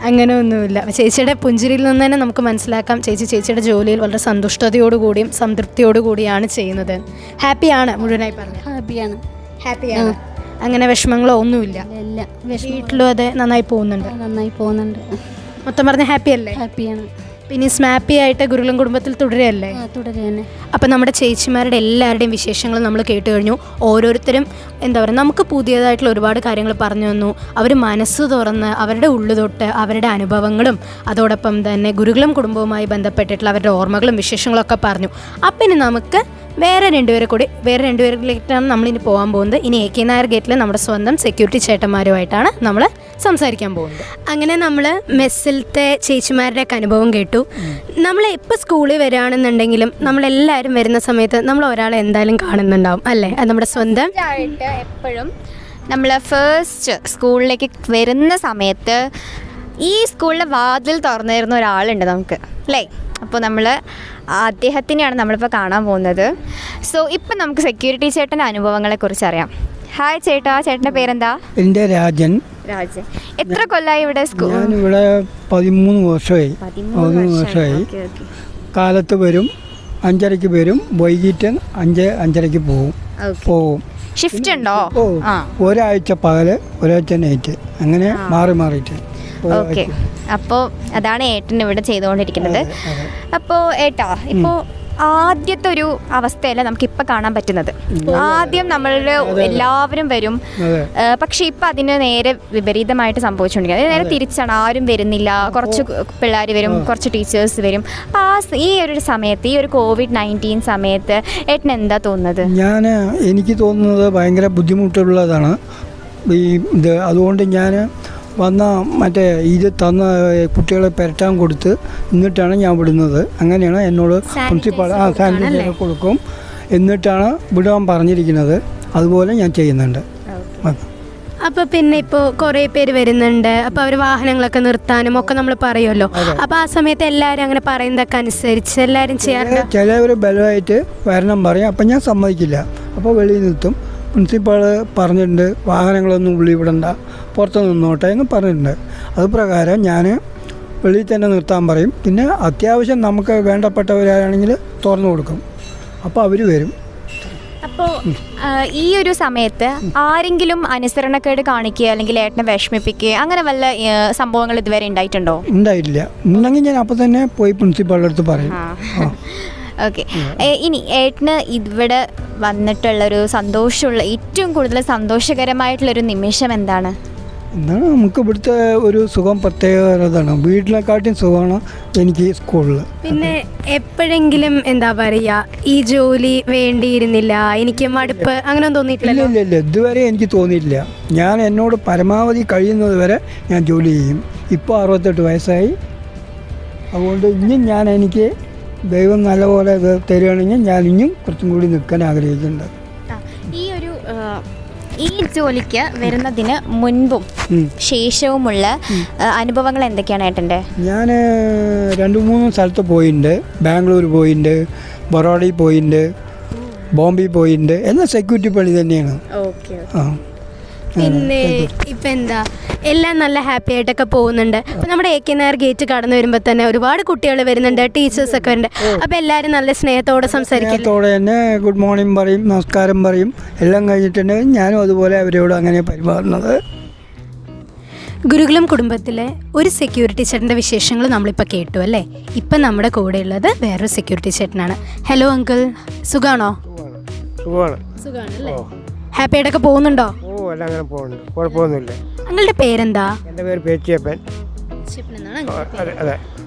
അങ്ങനെ ഒന്നുമില്ല. ചേച്ചിയുടെ പുഞ്ചിരിയിൽ നിന്ന് തന്നെ നമുക്ക് മനസ്സിലാക്കാം ചേച്ചിയുടെ ജോലിയിൽ വളരെ സന്തുഷ്ടതയോടുകൂടിയും സംതൃപ്തിയോടുകൂടിയാണ് ചെയ്യുന്നത്. ഹാപ്പിയാണ് മുഴുവനായി പറഞ്ഞു? ഹാപ്പിയാണ്. അങ്ങനെ വിഷമങ്ങളോ ഒന്നുമില്ല? വീട്ടിലും അതെ നന്നായി പോകുന്നുണ്ട്. മൊത്തം പറഞ്ഞ ഹാപ്പിയാണ്. പിന്നെ സ്മാപ്പി ആയിട്ട് ഗുരുകുലം കുടുംബത്തിൽ തുടരുകയല്ലേ? തുടരുകയാണ്. അപ്പം നമ്മുടെ ചേച്ചിമാരുടെ എല്ലാവരുടെയും വിശേഷങ്ങൾ നമ്മൾ കേട്ട് കഴിഞ്ഞു. ഓരോരുത്തരും എന്താ പറയുക നമുക്ക് പുതിയതായിട്ടുള്ള ഒരുപാട് കാര്യങ്ങൾ പറഞ്ഞു തന്നു. അവർ മനസ്സ് തുറന്ന് അവരുടെ ഉള്ളു തൊട്ട് അവരുടെ അനുഭവങ്ങളും അതോടൊപ്പം തന്നെ ഗുരുകുലം കുടുംബവുമായി ബന്ധപ്പെട്ടിട്ടുള്ള അവരുടെ ഓർമ്മകളും വിശേഷങ്ങളൊക്കെ പറഞ്ഞു. അപ്പം ഇനി നമുക്ക് വേറെ രണ്ടുപേരിലേക്കാണ് നമ്മളിനി പോകാൻ പോകുന്നത്. ഇനി AK നായർ ഗേറ്റിൽ നമ്മുടെ സ്വന്തം സെക്യൂരിറ്റി ചേട്ടന്മാരുമായിട്ടാണ് നമ്മൾ സംസാരിക്കാൻ പോകുന്നത്. അങ്ങനെ നമ്മൾ മെസ്സിലത്തെ ചേച്ചിമാരുടെയൊക്കെ അനുഭവം കേട്ടു. നമ്മൾ ഇപ്പോൾ സ്കൂളിൽ വരികയാണെന്നുണ്ടെങ്കിലും നമ്മളെല്ലാവരും വരുന്ന സമയത്ത് നമ്മൾ ഒരാളെ എന്തായാലും കാണുന്നുണ്ടാവും അല്ലേ? അത് നമ്മുടെ സ്വന്തം ആയിട്ട് എപ്പോഴും നമ്മൾ ഫസ്റ്റ് സ്കൂളിലേക്ക് വരുന്ന സമയത്ത് ഈ സ്കൂളിലെ വാതിൽ തുറന്നിരുന്ന ഒരാളുണ്ട് നമുക്ക് അല്ലേ? അപ്പോൾ നമ്മൾ അദ്ദേഹത്തിനെയാണ് നമ്മളിപ്പോൾ കാണാൻ പോകുന്നത്. സോ ഇപ്പം നമുക്ക് സെക്യൂരിറ്റി ചേട്ടൻ്റെ അനുഭവങ്ങളെക്കുറിച്ച് അറിയാം. ഹായ് ചേട്ടാ, ചേട്ടൻ്റെ പേരെന്താ? എൻ്റെ രാജൻ. എത്ര കൊല്ലമായി ഇവിടെ സ്കൂൾ? ഞാനിവിടെ 13 വർഷമായി. കാലത്ത് വരും, 5:30 വരും, വൈകിട്ട് 5:30 പോകും. ഷിഫ്റ്റ് ഉണ്ടോ? ഒരാഴ്ച പകല്, ഒരാഴ്ച നൈറ്റ്, അങ്ങനെ മാറിയിട്ട്. ഓക്കെ. അപ്പോൾ അതാണ് ഏട്ടൻ ഇവിടെ ചെയ്തുകൊണ്ടിരിക്കുന്നത്. അപ്പോൾ ഏട്ടാ, ഇപ്പോൾ ആദ്യത്തെ ഒരു അവസ്ഥയല്ല നമുക്കിപ്പോൾ കാണാൻ പറ്റുന്നത്. ആദ്യം നമ്മൾ എല്ലാവരും വരും, പക്ഷെ ഇപ്പം അതിന് നേരെ വിപരീതമായിട്ട് സംഭവിച്ചുകൊണ്ടിരിക്കുന്നത്. നേരെ തിരിച്ചാണ്, ആരും വരുന്നില്ല. കുറച്ച് പിള്ളേർ വരും, കുറച്ച് ടീച്ചേഴ്സ് വരും. അപ്പോൾ ഈ ഒരു സമയത്ത്, ഈ ഒരു COVID-19 സമയത്ത് ഏട്ടന് എന്താ തോന്നുന്നത്? എനിക്ക് തോന്നുന്നത് ഭയങ്കര ബുദ്ധിമുട്ടുള്ളതാണ് അതുകൊണ്ട് ഞാൻ ഇത് തന്ന കുട്ടികളെ പെരട്ടാൻ കൊടുത്ത് എന്നിട്ടാണ് ഞാൻ വിടുന്നത്. അങ്ങനെയാണ് എന്നോട് പ്രിൻസിപ്പാൾ സാനിറ്റൈസർ കൊടുക്കും, എന്നിട്ടാണ് വിടാൻ പറഞ്ഞിരിക്കുന്നത്. അതുപോലെ ഞാൻ ചെയ്യുന്നുണ്ട്. അപ്പോൾ പിന്നെ ഇപ്പോൾ കുറേ പേര് വരുന്നുണ്ട്. അപ്പോൾ അവർ വാഹനങ്ങളൊക്കെ നിർത്താനും ഒക്കെ നമ്മൾ പറയുമല്ലോ. അപ്പോൾ ആ സമയത്ത് എല്ലാവരും അങ്ങനെ പറയുന്നതൊക്കെ അനുസരിച്ച് എല്ലാവരും ചെയ്യാറുണ്ട്. ചിലവർ ബലമായിട്ട് വരണം പറയും, അപ്പം ഞാൻ സമ്മതിക്കില്ല. അപ്പോൾ വെളിയിൽ നിർത്തും. പ്രിൻസിപ്പാൾ പറഞ്ഞിട്ടുണ്ട് വാഹനങ്ങളൊന്നും ഉള്ളിൽ വിടണ്ട, പുറത്ത് നിന്നോട്ടെ എന്ന് പറഞ്ഞിട്ടുണ്ട്. അത് പ്രകാരം ഞാൻ വെളിയിൽ തന്നെ നിർത്താൻ പറയും. പിന്നെ അത്യാവശ്യം നമുക്ക് വേണ്ടപ്പെട്ടവരാണെങ്കിൽ തുറന്നു കൊടുക്കും. അപ്പോൾ അവർ വരും. അപ്പോൾ ഈ ഒരു സമയത്ത് ആരെങ്കിലും അനുസരണക്കേട് കാണിക്കുക അല്ലെങ്കിൽ ഏട്ടനെ വിഷമിപ്പിക്കുക അങ്ങനെ വല്ല സംഭവങ്ങൾ ഇതുവരെ ഉണ്ടായിട്ടുണ്ടോ? ഉണ്ടായിട്ടില്ല. ഉണ്ടെങ്കിൽ ഞാൻ അപ്പോൾ തന്നെ പോയി പ്രിൻസിപ്പാളുടെ അടുത്ത് പറയും. ഓക്കെ. ഇനി ഏട്ടന് ഇവിടെ വന്നിട്ടുള്ളൊരു സന്തോഷമുള്ള ഏറ്റവും കൂടുതൽ സന്തോഷകരമായിട്ടുള്ളൊരു നിമിഷം എന്താണ്? എന്താണ് നമുക്ക് ഇവിടുത്തെ ഒരു സുഖം പ്രത്യേകതയാണ്. വീട്ടിനെക്കാട്ടിയും സുഖമാണ് എനിക്ക് സ്കൂളിൽ. പിന്നെ എപ്പോഴെങ്കിലും എന്താ പറയുക ഈ ജോലി വേണ്ടിയിരുന്നില്ല, എനിക്ക് മടുപ്പ് അങ്ങനെ തോന്നിയിട്ടില്ല? ഇല്ല, ഇതുവരെ എനിക്ക് തോന്നിയിട്ടില്ല. ഞാൻ എന്നോട് പരമാവധി കഴിയുന്നത് വരെ ഞാൻ ജോലി ചെയ്യും. ഇപ്പോൾ 68 വയസ്സായി. അതുകൊണ്ട് ഇനിയും ഞാൻ എനിക്ക് ദൈവം നല്ലപോലെ ഇത് തരികയാണെങ്കിൽ ഞാൻ ഇനിയും കുറച്ചും കൂടി നിൽക്കാൻ ആഗ്രഹിക്കുന്നുണ്ട്. ഈ ജോലിക്ക് വരുന്നതിന് മുൻപും ശേഷവുമുള്ള അനുഭവങ്ങൾ എന്തൊക്കെയാണ് ഏട്ടൻ്റെ? ഞാൻ 2-3 സ്ഥലത്ത് പോയിട്ടുണ്ട്. ബാംഗ്ലൂർ പോയിട്ടുണ്ട്, ബറോഡയിൽ പോയിട്ടുണ്ട്, ബോംബെ പോയിട്ടുണ്ട്. എല്ലാം സെക്യൂരിറ്റി പണി തന്നെയാണ്. പിന്നെ ഇപ്പം എന്താ എല്ലാം നല്ല ഹാപ്പി ആയിട്ടൊക്കെ പോകുന്നുണ്ട്. അപ്പം നമ്മുടെ AK നായർ ഗേറ്റ് കടന്നു വരുമ്പോൾ തന്നെ ഒരുപാട് കുട്ടികൾ വരുന്നുണ്ട്, ടീച്ചേഴ്സൊക്കെ വരുന്നുണ്ട്. അപ്പോൾ എല്ലാവരും നല്ല സ്നേഹത്തോടെ സംസാരിക്കും. സ്നേഹത്തോടെ തന്നെ ഗുഡ് മോർണിംഗ് പറയും, നമസ്കാരം പറയും. എല്ലാം കഴിഞ്ഞിട്ടുണ്ടെങ്കിൽ ഞാനും അതുപോലെ അവരോട് അങ്ങനെ പെരുമാറുന്നത്. ഗുരുകുലം കുടുംബത്തിലെ ഒരു സെക്യൂരിറ്റി ചേട്ടൻ്റെ വിശേഷങ്ങൾ നമ്മളിപ്പോൾ കേട്ടു അല്ലേ? ഇപ്പം നമ്മുടെ കൂടെയുള്ളത് വേറൊരു സെക്യൂരിറ്റി ചേട്ടനാണ്. ഹലോ അങ്കിൾ, സുഖാണോ? സുഖാണല്ലേ? ഹാപ്പി ആയിട്ടൊക്കെ പോകുന്നുണ്ടോ? എല്ലാം അങ്ങനെ പോകുന്നുണ്ട്, കുഴപ്പമൊന്നുമില്ല. അങ്ങളുടെ പേരെന്താ? എൻ്റെ പേര് പേച്ചിയപ്പൻ. അതെ.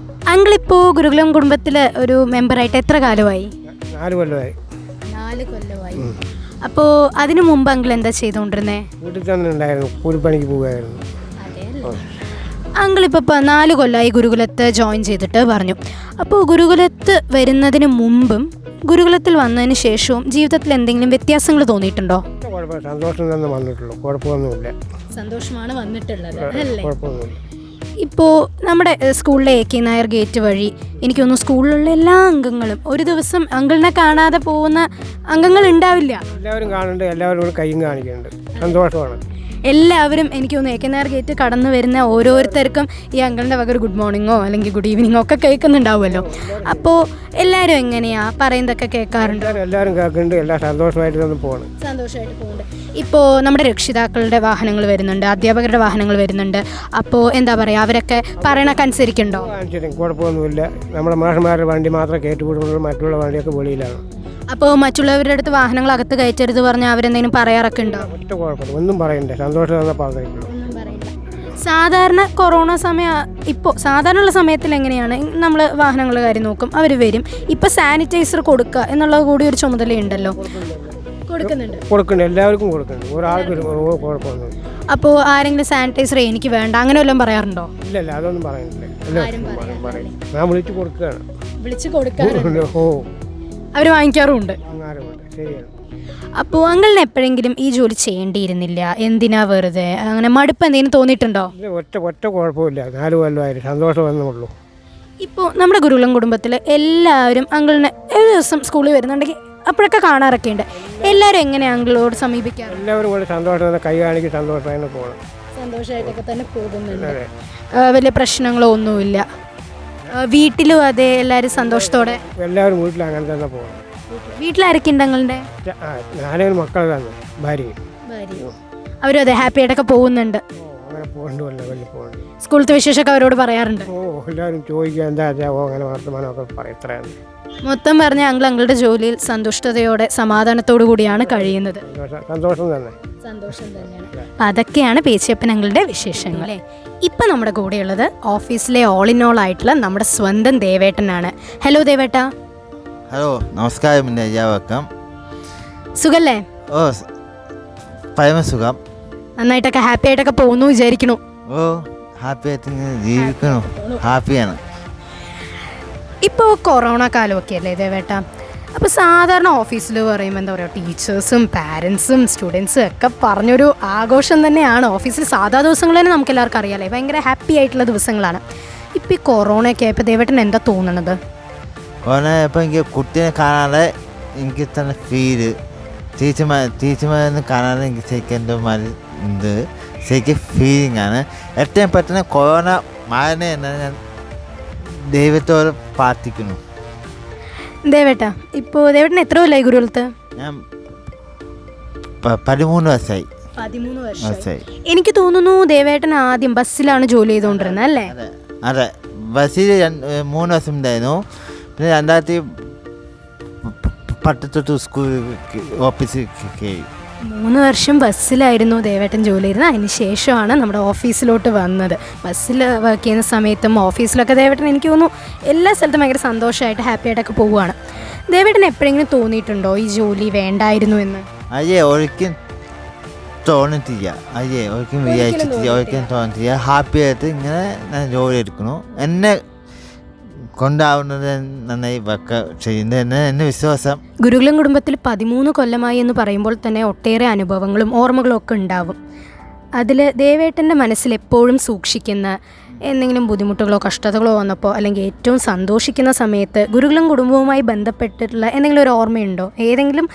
അങ്കിൾ ഇപ്പോൾ ഗുരുകുലം കുടുംബത്തിലെ ഒരു മെമ്പറായിട്ട് എത്ര കാലമായി? 4 കൊല്ലമായി. 4 കൊല്ലമായി. അപ്പോൾ അതിനു മുമ്പ് അങ്കിൾ എന്താ ചെയ്തുകൊണ്ടിരുന്നേ? വീട്ടിൽ തന്നെ ഉണ്ടായിരുന്നു, കൂലിപ്പണിക്ക് പോവുകയായിരുന്നു. അങ്കിളിപ്പോൾ 4 കൊല്ലമായി ഗുരുകുലത്ത് ജോയിൻ ചെയ്തിട്ട് പറഞ്ഞു. അപ്പോൾ ഗുരുകുലത്ത് വരുന്നതിന് മുമ്പും ഗുരുകുലത്തിൽ വന്നതിന് ശേഷവും ജീവിതത്തിൽ എന്തെങ്കിലും വ്യത്യാസങ്ങൾ തോന്നിയിട്ടുണ്ടോ? സന്തോഷം തന്നെ വന്നിട്ടുള്ളൂ, കുഴപ്പമൊന്നുമില്ല. സന്തോഷമാണ് വന്നിട്ടുള്ളത് അല്ലേ? കുഴപ്പമൊന്നുമില്ല. ഇപ്പോൾ നമ്മുടെ സ്കൂളിലെ AK നായർ ഗേറ്റ് വഴി എനിക്ക് തോന്നുന്നു സ്കൂളിലുള്ള എല്ലാ അംഗങ്ങളും ഒരു ദിവസം അങ്കിളിനെ കാണാതെ പോകുന്ന അംഗങ്ങൾ ഉണ്ടാവില്ല. എല്ലാവരും കാണുന്നുണ്ട്, എല്ലാവരും കൂടി കയ്യും കാണിക്കുന്നുണ്ട്. സന്തോഷമാണ്. എല്ലാവരും എനിക്ക് തോന്നുന്നു AK നായർ ഗേറ്റ് കടന്നു വരുന്ന ഓരോരുത്തർക്കും ഈ അങ്കിളിൻ്റെ വക ഒരു ഗുഡ് മോർണിംഗോ അല്ലെങ്കിൽ ഗുഡ് ഈവനിങ്ങോ ഒക്കെ കേൾക്കുന്നുണ്ടാവുമല്ലോ. അപ്പോൾ എല്ലാവരും എങ്ങനെയാ പറയുന്നതൊക്കെ കേൾക്കാറുണ്ട്? എല്ലാവരും കേൾക്കുന്നുണ്ട്, എല്ലാം സന്തോഷമായിട്ട് തന്നെ പോകണം. സന്തോഷമായിട്ട് പോകുന്നുണ്ട്. ഇപ്പോൾ നമ്മുടെ രക്ഷിതാക്കളുടെ വാഹനങ്ങൾ വരുന്നുണ്ട്, അധ്യാപകരുടെ വാഹനങ്ങൾ വരുന്നുണ്ട്. അപ്പോൾ എന്താ പറയുക, അവരൊക്കെ പറയണൊക്കെ അനുസരിക്കുന്നുണ്ടോ? കുഴപ്പമൊന്നുമില്ല. നമ്മുടെ മാഷന്മാരുടെ വണ്ടി മാത്രമേ കയറ്റിവിടുന്നുള്ളൂ, മറ്റുള്ള വണ്ടിയൊക്കെ വെളിയിലാണ്. അപ്പോൾ മറ്റുള്ളവരുടെ അടുത്ത് വാഹനങ്ങൾ അകത്ത് കയറ്റരുത് പറഞ്ഞാൽ അവരെന്തെങ്കിലും പറയാറൊക്കെ ഉണ്ടോ? ഒറ്റ കുഴപ്പമില്ല, ഒന്നും പറയണ്ടേ, സന്തോഷം തന്നെ പറഞ്ഞിട്ടുള്ളൂ. സാധാരണ കൊറോണ സമയം ഇപ്പോൾ സാധാരണയുള്ള സമയത്തിൽ എങ്ങനെയാണ് നമ്മൾ വാഹനങ്ങളുടെ കാര്യം നോക്കും, അവർ വരും. ഇപ്പോൾ സാനിറ്റൈസർ കൊടുക്കുക എന്നുള്ളത് കൂടി ഒരു ചുമതലയുണ്ടല്ലോ, കൊടുക്കുന്നുണ്ട്, എല്ലാവർക്കും കൊടുക്കുന്നുണ്ട്, ഒരാൾക്ക് കുഴപ്പമൊന്നുമില്ല. അപ്പോൾ ആരെങ്കിലും സാനിറ്റൈസർ എനിക്ക് വേണ്ട അങ്ങനെ വല്ലതും പറയാറുണ്ടോ? ഇല്ല, അതൊന്നും പറയുന്നില്ല. ഞാൻ വിളിച്ചു കൊടുക്കുകയാണ്. അവർ വാങ്ങിക്കാറുമുണ്ട്. ശരിയാണ്. അപ്പോൾ അങ്കിളിന് എപ്പോഴെങ്കിലും ഈ ജോലി ചെയ്യേണ്ടിയിരുന്നില്ല, എന്തിനാ വെറുതെ അങ്ങനെ മടുപ്പ് എന്തെങ്കിലും തോന്നിയിട്ടുണ്ടോ? ഒറ്റ കുഴപ്പമില്ല, 4 കൊല്ലമായിട്ട് സന്തോഷം വന്നുള്ളൂ. ഇപ്പോൾ നമ്മുടെ ഗുരുകുലം കുടുംബത്തിൽ എല്ലാവരും അങ്കിളിനെ ഒരു ദിവസം സ്കൂളിൽ വരുന്നുണ്ടെങ്കിൽ അപ്പോഴൊക്കെ കാണാറൊക്കെ ഉണ്ട്. എല്ലാവരും എങ്ങനെയാണ് അങ്കിളോട് സമീപിക്കാറ്? എല്ലാവരും കൂടെ സന്തോഷം തന്നെ കൈ കാണിക്ക് സന്തോഷമായി പോകണം. സന്തോഷമായിട്ടൊക്കെ തന്നെ പോകുന്നുണ്ട്, വലിയ പ്രശ്നങ്ങളോ ഒന്നുമില്ല. വീട്ടിലും അതെ, എല്ലാവരും സന്തോഷത്തോടെ? എല്ലാവരും വീട്ടിൽ അങ്ങനെ തന്നെ പോകണം. വീട്ടിലാരൊക്കെ ഉണ്ട് അങ്ങളുടെ? 4 മക്കൾ തന്നെ, ഭാര്യ. അവരും അതെ ഹാപ്പി ആയിട്ടൊക്കെ പോകുന്നുണ്ട്. അങ്ങനെ പോകണ്ടല്ലോ, വലിയ പോകണ്ട. സ്കൂളത്തെ വിശേഷമൊക്കെ അവരോട് പറയാറുണ്ട്? എല്ലാവരും ചോദിക്കുക എന്താ അങ്ങനെ വർത്തമാനമൊക്കെ പറയും. ഇത്രയാണ് മൊത്തം പറഞ്ഞ അങ്ങളുടെ ജോലിയിൽ സന്തുഷ്ടതയോടെ സമാധാനത്തോടു കൂടിയാണ് കഴിയുന്നത്. സന്തോഷം തന്നെ, സന്തോഷം തന്നെയാണ്. അപ്പം അതൊക്കെയാണ് പേച്ചിയപ്പൻ അങ്ങളുടെ വിശേഷങ്ങൾ. ഇപ്പം നമ്മുടെ കൂടെയുള്ളത് ഓഫീസിലെ ഓൾ ഇൻ ഓൾ ആയിട്ടുള്ള നമ്മുടെ സ്വന്തം ദേവേട്ടനാണ്. ഹലോ ദേവേട്ട. ഹലോ, നമസ്കാരം. വെക്കാം. സുഖല്ലേ? ഓ, പരമസുഖം. നന്നായിട്ടൊക്കെ ഹാപ്പി ആയിട്ടൊക്കെ പോകുന്നു വിചാരിക്കണു. ഓ, ഹാപ്പി ആയിട്ട് ജീവിക്കണു, ഹാപ്പിയാണ്. ഇപ്പോൾ കൊറോണ കാലമൊക്കെ അല്ലേ ദേവേട്ട? അപ്പോൾ സാധാരണ ഓഫീസിൽ പറയുമ്പോൾ എന്താ പറയുക, ടീച്ചേഴ്സും പാരൻസും സ്റ്റുഡൻസും ഒക്കെ പറഞ്ഞൊരു ആഘോഷം തന്നെയാണ്. ഓഫീസിൽ സാധാ ദിവസങ്ങൾ തന്നെ നമുക്ക് എല്ലാവർക്കും അറിയാമല്ലേ, ഭയങ്കര ഹാപ്പി ആയിട്ടുള്ള ദിവസങ്ങളാണ്. ഇപ്പോൾ ഈ കൊറോണയൊക്കെ ആയപ്പോൾ ദേവേട്ടൻ എന്താ തോന്നണത്? കൊറോണ ആയപ്പോൾ എനിക്ക് കുട്ടീനെ കാണാതെ എനിക്ക് തന്നെ ഫീല് ടീച്ചർമാരെന്ന് കാണാതെ എനിക്ക് ശരിക്കും എൻ്റെ ഇത് ശരിക്കും ഫീലിംഗ് ആണ്. ഏറ്റവും പെട്ടെന്ന് കൊറോണ മാറണേ എന്ന് ഞാൻ ദൈവത്തോട് പ്രാർത്ഥിക്കുന്നു. ദേവേട്ടാ, ഇപ്പോൾ ദേവേട്ടന് എത്ര കൊല്ലമായി ഗുരുകുലത്ത്? ഞാൻ 13 വർഷമായി. 13 വർഷമായി. എനിക്ക് തോന്നുന്നു ദേവേട്ടൻ ആദ്യം ബസ്സിലാണ് ജോലി ചെയ്തുകൊണ്ടിരുന്നത് അല്ലേ? അതെ, ബസ്സിൽ 3 വർഷം ഉണ്ടായിരുന്നു. പിന്നെ 2010 സ്കൂൾ ഓഫീസിൽ കയറി. 3 വർഷം ബസ്സിലായിരുന്നു ദേവേട്ടൻ ജോലി ചെയ്യുന്നത്. അതിന് ശേഷമാണ് നമ്മുടെ ഓഫീസിലോട്ട് വന്നത്. ബസ്സിൽ വർക്ക് ചെയ്യുന്ന സമയത്തും ഓഫീസിലൊക്കെ ദേവേട്ടൻ എനിക്ക് തോന്നുന്നു എല്ലാ സ്ഥലത്തും ഭയങ്കര സന്തോഷമായിട്ട് ഹാപ്പി ആയിട്ടൊക്കെ പോവുകയാണ്. ദേവേട്ടൻ എപ്പോഴെങ്കിലും തോന്നിയിട്ടുണ്ടോ ഈ ജോലി വേണ്ടായിരുന്നു എന്ന്? ഒരിക്കലും തോന്നിട്ടില്ല. ഒരിക്കലും വിചാരിച്ചിട്ടില്ല, ഒരിക്കലും തോന്നിട്ടില്ല. ഹാപ്പി ആയിട്ട് ഇങ്ങനെ ഞാൻ ജോലി എടുക്കുന്നു. എന്നെ കൊണ്ടാവുന്നത് നന്നായി വർക്ക് ചെയ്യുന്നത് എൻ്റെ വിശ്വാസം. ഗുരുകുലം കുടുംബത്തിൽ 13 കൊല്ലമായി എന്ന് പറയുമ്പോൾ തന്നെ ഒട്ടേറെ അനുഭവങ്ങളും ഓർമ്മകളും ഒക്കെ ഉണ്ടാവും. അതിൽ ദേവേട്ടൻ്റെ മനസ്സിൽ എപ്പോഴും സൂക്ഷിക്കുന്ന എന്തെങ്കിലും ബുദ്ധിമുട്ടുകളോ കഷ്ടതകളോ വന്നപ്പോൾ അല്ലെങ്കിൽ ഏറ്റവും സന്തോഷിക്കുന്ന സമയത്ത് ഗുരുകുലം കുടുംബവുമായി ബന്ധപ്പെട്ടിട്ടുള്ള എന്തെങ്കിലും ഒരു ഓർമ്മയുണ്ടോ? ഏതെങ്കിലും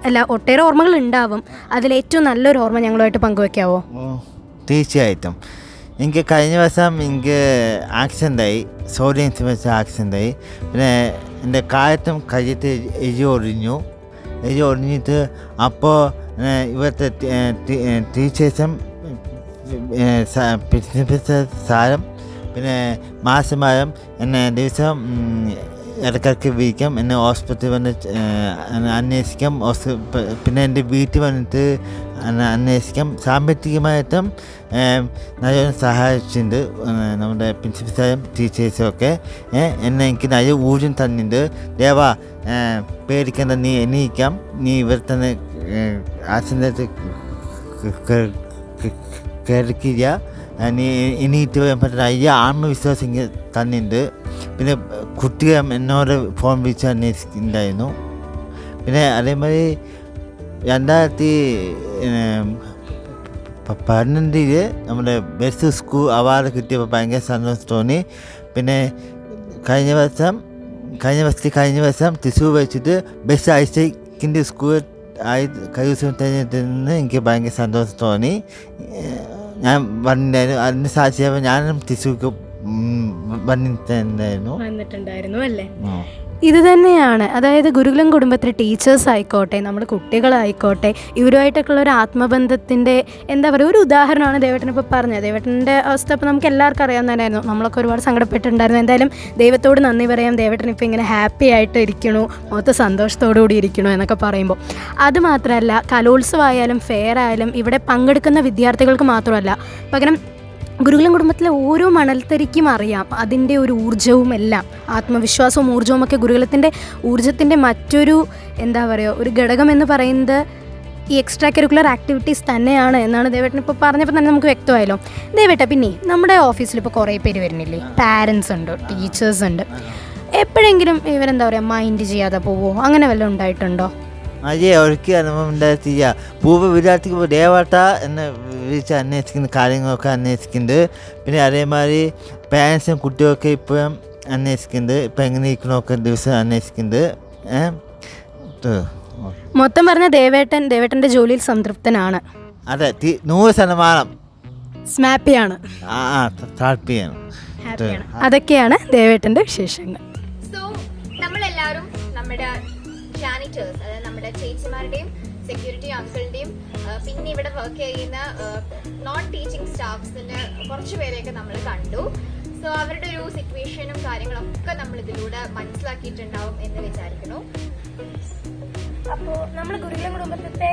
അല്ല, ഒട്ടേറെ ഓർമ്മകൾ ഉണ്ടാവും. അതിലേറ്റവും നല്ലൊരു ഓർമ്മ ഞങ്ങളുമായിട്ട് പങ്കുവെക്കാവോ? തീർച്ചയായിട്ടും. എനിക്ക് കഴിഞ്ഞ വർഷം എനിക്ക് ആക്സിഡൻ്റായി, സോഡിയം വെച്ച ആക്സിഡൻ്റായി. പിന്നെ എൻ്റെ കാലത്തും കയ്യത്ത് എരി ഒടിഞ്ഞിട്ട് അപ്പോൾ ഇവിടുത്തെ ടീച്ചേഴ്സും പ്രിൻസിപ്പൽ സാറും പിന്നെ മാഷന്മാരും എന്നെ ദിവസം ഇടയ്ക്കിടയ്ക്ക് വിളിക്കും, എന്നെ ഹോസ്പിറ്റലിൽ വന്ന് അന്വേഷിക്കും. പിന്നെ എൻ്റെ വീട്ടിൽ വന്നിട്ട് അന്വേഷിക്കും. സാമ്പത്തികമായിട്ടും നല്ലോണം സഹായിച്ചിട്ടുണ്ട് നമ്മുടെ പ്രിൻസിപ്പൽ സാറും ടീച്ചേഴ്സും ഒക്കെ. എനിക്ക് നല്ല ഊർജ്ജം തന്നിട്ടുണ്ട്. ദേവാ, പേടിക്കേണ്ട, നീ എണീക്കാം, നീ ഇവിടെ തന്നെ ആശുപത്രി കിടക്കില്ല, നീ എണീറ്റ് വരാൻ പറ്റുന്ന നല്ല ആത്മവിശ്വാസം എനിക്ക് തന്നിട്ടുണ്ട്. പിന്നെ കുട്ടികൾ എന്നോട് ഫോൺ വിളിച്ച് അന്വേഷിക്കുന്നുണ്ടായിരുന്നു. പിന്നെ അതേമാതിരി 2012 നമ്മുടെ ബെസ്റ്റ് സ്കൂൾ അവാർഡ് കിട്ടിയപ്പോൾ ഭയങ്കര സന്തോഷം തോന്നി. പിന്നെ കഴിഞ്ഞ വർഷം തൃശ്ശൂർ വെച്ചിട്ട് ബെസ്റ്റ് ഹയർ സെക്കൻഡറി സ്കൂൾ ആയി കൈവശം തിരഞ്ഞെടുത്തതിന് എനിക്ക് ഭയങ്കര സന്തോഷം തോന്നി. ഞാൻ വന്നിട്ടുണ്ടായിരുന്നു. അതിന് സാക്ഷിയായപ്പോൾ ഞാനും തൃശ്ശൂർക്ക് വന്നിട്ടുണ്ടായിരുന്നു അല്ലേ? ഇത് തന്നെയാണ്, അതായത് ഗുരുകുലം കുടുംബത്തിലെ ടീച്ചേഴ്സ് ആയിക്കോട്ടെ, നമ്മുടെ കുട്ടികളായിക്കോട്ടെ, ഇവരുമായിട്ടൊക്കെ ഉള്ള ഒരു ആത്മബന്ധത്തിൻ്റെ എന്താ പറയുക, ഒരു ഉദാഹരണമാണ് ദേവേട്ടൻ ഇപ്പോൾ പറഞ്ഞത്. ദേവേട്ടൻ്റെ അവസ്ഥ ഇപ്പോൾ നമുക്ക് എല്ലാവർക്കും അറിയാവുന്നതായിരുന്നു. നമ്മളൊക്കെ ഒരുപാട് സങ്കടപ്പെട്ടിട്ടുണ്ടായിരുന്നു. എന്തായാലും ദൈവത്തോട് നന്ദി പറയാം, ദേവേട്ടൻ ഇപ്പോൾ ഇങ്ങനെ ഹാപ്പി ആയിട്ട് ഇരിക്കണു, മൊത്തം സന്തോഷത്തോടു കൂടി ഇരിക്കണു എന്നൊക്കെ പറയുമ്പോൾ. അതുമാത്രമല്ല, കലോത്സവമായാലും ഫെയർ ആയാലും ഇവിടെ പങ്കെടുക്കുന്ന വിദ്യാർത്ഥികൾക്ക് മാത്രമല്ല, പകരം ഗുരുകുലം കുടുംബത്തിലെ ഓരോ മണൽത്തരിക്കും അറിയാം അതിൻ്റെ ഒരു ഊർജ്ജവും എല്ലാം, ആത്മവിശ്വാസവും ഊർജ്ജവും ഒക്കെ ഗുരുകുലത്തിൻ്റെ ഊർജ്ജത്തിൻ്റെ മറ്റൊരു എന്താ പറയുക ഒരു ഘടകം എന്ന് പറയുന്നത് ഈ എക്സ്ട്രാ കരിക്കുലർ ആക്ടിവിറ്റീസ് തന്നെയാണ് എന്നാണ് ദേവേട്ടൻ ഇപ്പോൾ പറഞ്ഞപ്പോൾ തന്നെ നമുക്ക് വ്യക്തമായല്ലോ. ദേവേട്ട, പിന്നെ നമ്മുടെ ഓഫീസിൽ ഇപ്പോൾ കുറേ പേര് വരുന്നില്ലേ, പാരൻസ് ഉണ്ട്, ടീച്ചേഴ്സ് ഉണ്ട്. എപ്പോഴെങ്കിലും ഇവരെന്താ പറയുക മൈൻഡ് ചെയ്യാതെ പോവോ, അങ്ങനെ വല്ലതും ഉണ്ടായിട്ടുണ്ടോ? ഒരിക്കലും അനുഭവം ഉണ്ടായിട്ടില്ല. പൂർവ്വ വിദ്യാർത്ഥിക്ക് ദേവട്ട എന്നെ വിളിച്ച് അന്വേഷിക്കുന്ന കാര്യങ്ങളൊക്കെ അന്വേഷിക്കുന്നുണ്ട്. പിന്നെ അതേമാതിരി പാരൻസും കുട്ടികളൊക്കെ ഇപ്പോഴും അന്വേഷിക്കുന്നുണ്ട്. ഇപ്പം എങ്ങനെ ഇരിക്കണമൊക്കെ ദിവസം അന്വേഷിക്കുന്നുണ്ട്. മൊത്തം പറഞ്ഞ ദേവേട്ടൻ്റെ ജോലിയിൽ സംതൃപ്തനാണ്. അതെ, 100% സ്മാപ്പിയാണ്, ഹാപ്പിയാണ്. അതൊക്കെയാണ് ദേവേട്ടൻ്റെ വിശേഷങ്ങൾ. സോ നമ്മളെല്ലാവരും നമ്മുടെ ജാനിറ്റേഴ്സ്, അതായത് നമ്മുടെ ചേച്ചിമാരുടെയും സെക്യൂരിറ്റി അങ്കിളിൻ്റെയും പിന്നെ ഇവിടെ വർക്ക് ചെയ്യുന്ന നോൺ ടീച്ചിങ് സ്റ്റാഫ്സിന് കുറച്ച് പേരെയൊക്കെ നമ്മൾ കണ്ടു. സോ അവരുടെ ഒരു സിറ്റുവേഷനും കാര്യങ്ങളൊക്കെ നമ്മൾ ഇതിലൂടെ മനസ്സിലാക്കിയിട്ടുണ്ടാവും എന്ന് വിചാരിക്കുന്നു. അപ്പോൾ നമ്മൾ ഗുരുകുലം കുടുംബത്തെ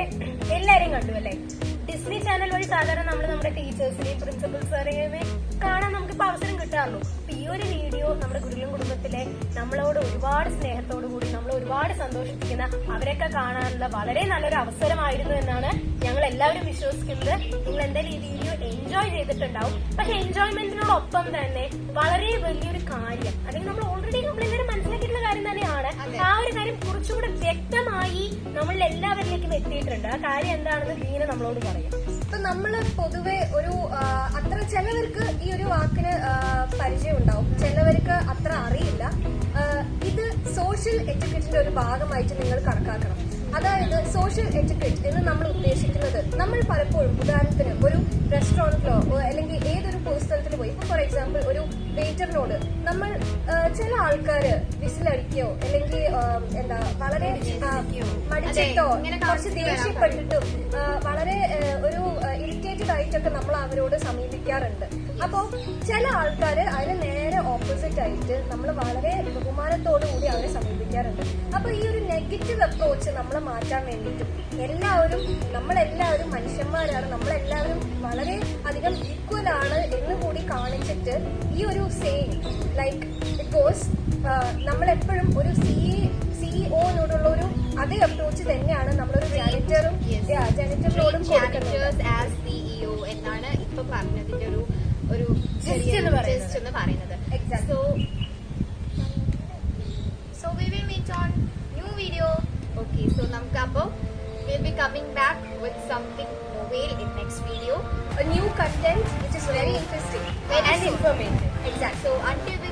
എല്ലാവരെയും കണ്ടു അല്ലേ? ഡിസ്നി ചാനൽ വഴി സാധാരണ നമ്മൾ നമ്മുടെ ടീച്ചേഴ്സിനെയും പ്രിൻസിപ്പൽ സാറേയും കാണാൻ നമുക്കിപ്പോൾ അവസരം കിട്ടാറുള്ളൂ. അപ്പോൾ ഈ ഒരു വീഡിയോ നമ്മുടെ ഗുരുകുലം കുടുംബത്തിലെ നമ്മളോട് ഒരുപാട് സ്നേഹത്തോടു കൂടി നമ്മൾ ഒരുപാട് സന്തോഷിപ്പിക്കുന്ന അവരെയൊക്കെ കാണാനുള്ള വളരെ നല്ലൊരു അവസരമായിരുന്നു എന്നാണ് ഞങ്ങൾ എല്ലാവരും വിശ്വസിക്കുന്നത്. നിങ്ങൾ എന്തായാലും ഈ വീഡിയോ എൻജോയ് ചെയ്തിട്ടുണ്ടാവും. പക്ഷെ എൻജോയ്മെന്റിനോടൊപ്പം തന്നെ വളരെ വലിയൊരു കാര്യം, അല്ലെങ്കിൽ നമ്മൾ ഓൾറെഡി നമ്മളെല്ലാവരും മനസ്സിലാക്കിയിട്ടുള്ള കാര്യം തന്നെയാണ്, ആ ഒരു കാര്യം കുറച്ചുകൂടെ വ്യക്തമായി നമ്മളിൽ എല്ലാവരിലേക്കും എത്തിയിട്ടുണ്ട്. ആ കാര്യം എന്താണെന്ന് ദീന നമ്മളോട് പറയും. ഇപ്പൊ നമ്മള് പൊതുവെ ഒരു അത്ര ചിലവർക്ക് ഈ ഒരു വാക്കിന് പരിചയം ഉണ്ടാവും, ചിലവർക്ക് അത്ര അറിയില്ല. ഇത് സോഷ്യൽ എഡ്യൂക്കേഷന്റെ ഒരു ഭാഗമായിട്ട് നിങ്ങൾ കണക്കാക്കണം. അതായത് സോഷ്യൽ എറ്റിക്വറ്റ് എന്ന് നമ്മൾ ഉദ്ദേശിക്കുന്നത് നമ്മൾ പലപ്പോഴും ഉദാഹരണത്തിന് ഒരു റെസ്റ്റോറൻറ്റിലോ അല്ലെങ്കിൽ ഏതൊരു പൊതുസ്ഥലത്തിൽ പോയി ഇപ്പൊ ഫോർ എക്സാമ്പിൾ ഒരു വെയിറ്ററിനോട് നമ്മൾ ചില ആൾക്കാര് വിസിലടിക്കോ അല്ലെങ്കിൽ എന്താ വളരെ മടിച്ചിട്ടോ കുറച്ച് ദേഷ്യപ്പെട്ടിട്ടും വളരെ ഒരു ഇറിറ്റേറ്റഡ് ആയിട്ടൊക്കെ നമ്മൾ അവരോട് സമീപിക്കാറുണ്ട്. അപ്പോൾ ചില ആൾക്കാർ അതിന് നേരെ ഓപ്പോസിറ്റ് ആയിട്ട് നമ്മൾ വളരെ ബഹുമാനത്തോടു കൂടി അവരെ സമീപിക്കാറുണ്ട്. അപ്പോൾ ഈ ഒരു നെഗറ്റീവ് അപ്രോച്ച് നമ്മൾ മാറ്റാൻ വേണ്ടിയിട്ടും നമ്മളെല്ലാവരും മനുഷ്യന്മാരാണ്, നമ്മളെല്ലാവരും വളരെ അധികം ഈക്വൽ ആണ് എന്ന് കൂടി കാണിച്ചിട്ട് ഈ ഒരു സെയിം ലൈക്ക് ഇറ്റ് ഗോസ് നമ്മളെപ്പോഴും ഒരു സിഇഒനോടുള്ള ഒരു അതേ അപ്രോച്ച് തന്നെയാണ് നമ്മളൊരു ജാനിറ്ററിനോടും കൊടുക്കുന്നത്. എന്നാണ് ഇപ്പൊ പറഞ്ഞതിന്റെ ഒരു Gist എന്ന് പറയുന്നത്. So we will meet on new video. Okay, so നമുക്ക് അപ്പോൾ we'll be coming back with something novel in next video. A new content which is very interesting and informative. Exactly. So until we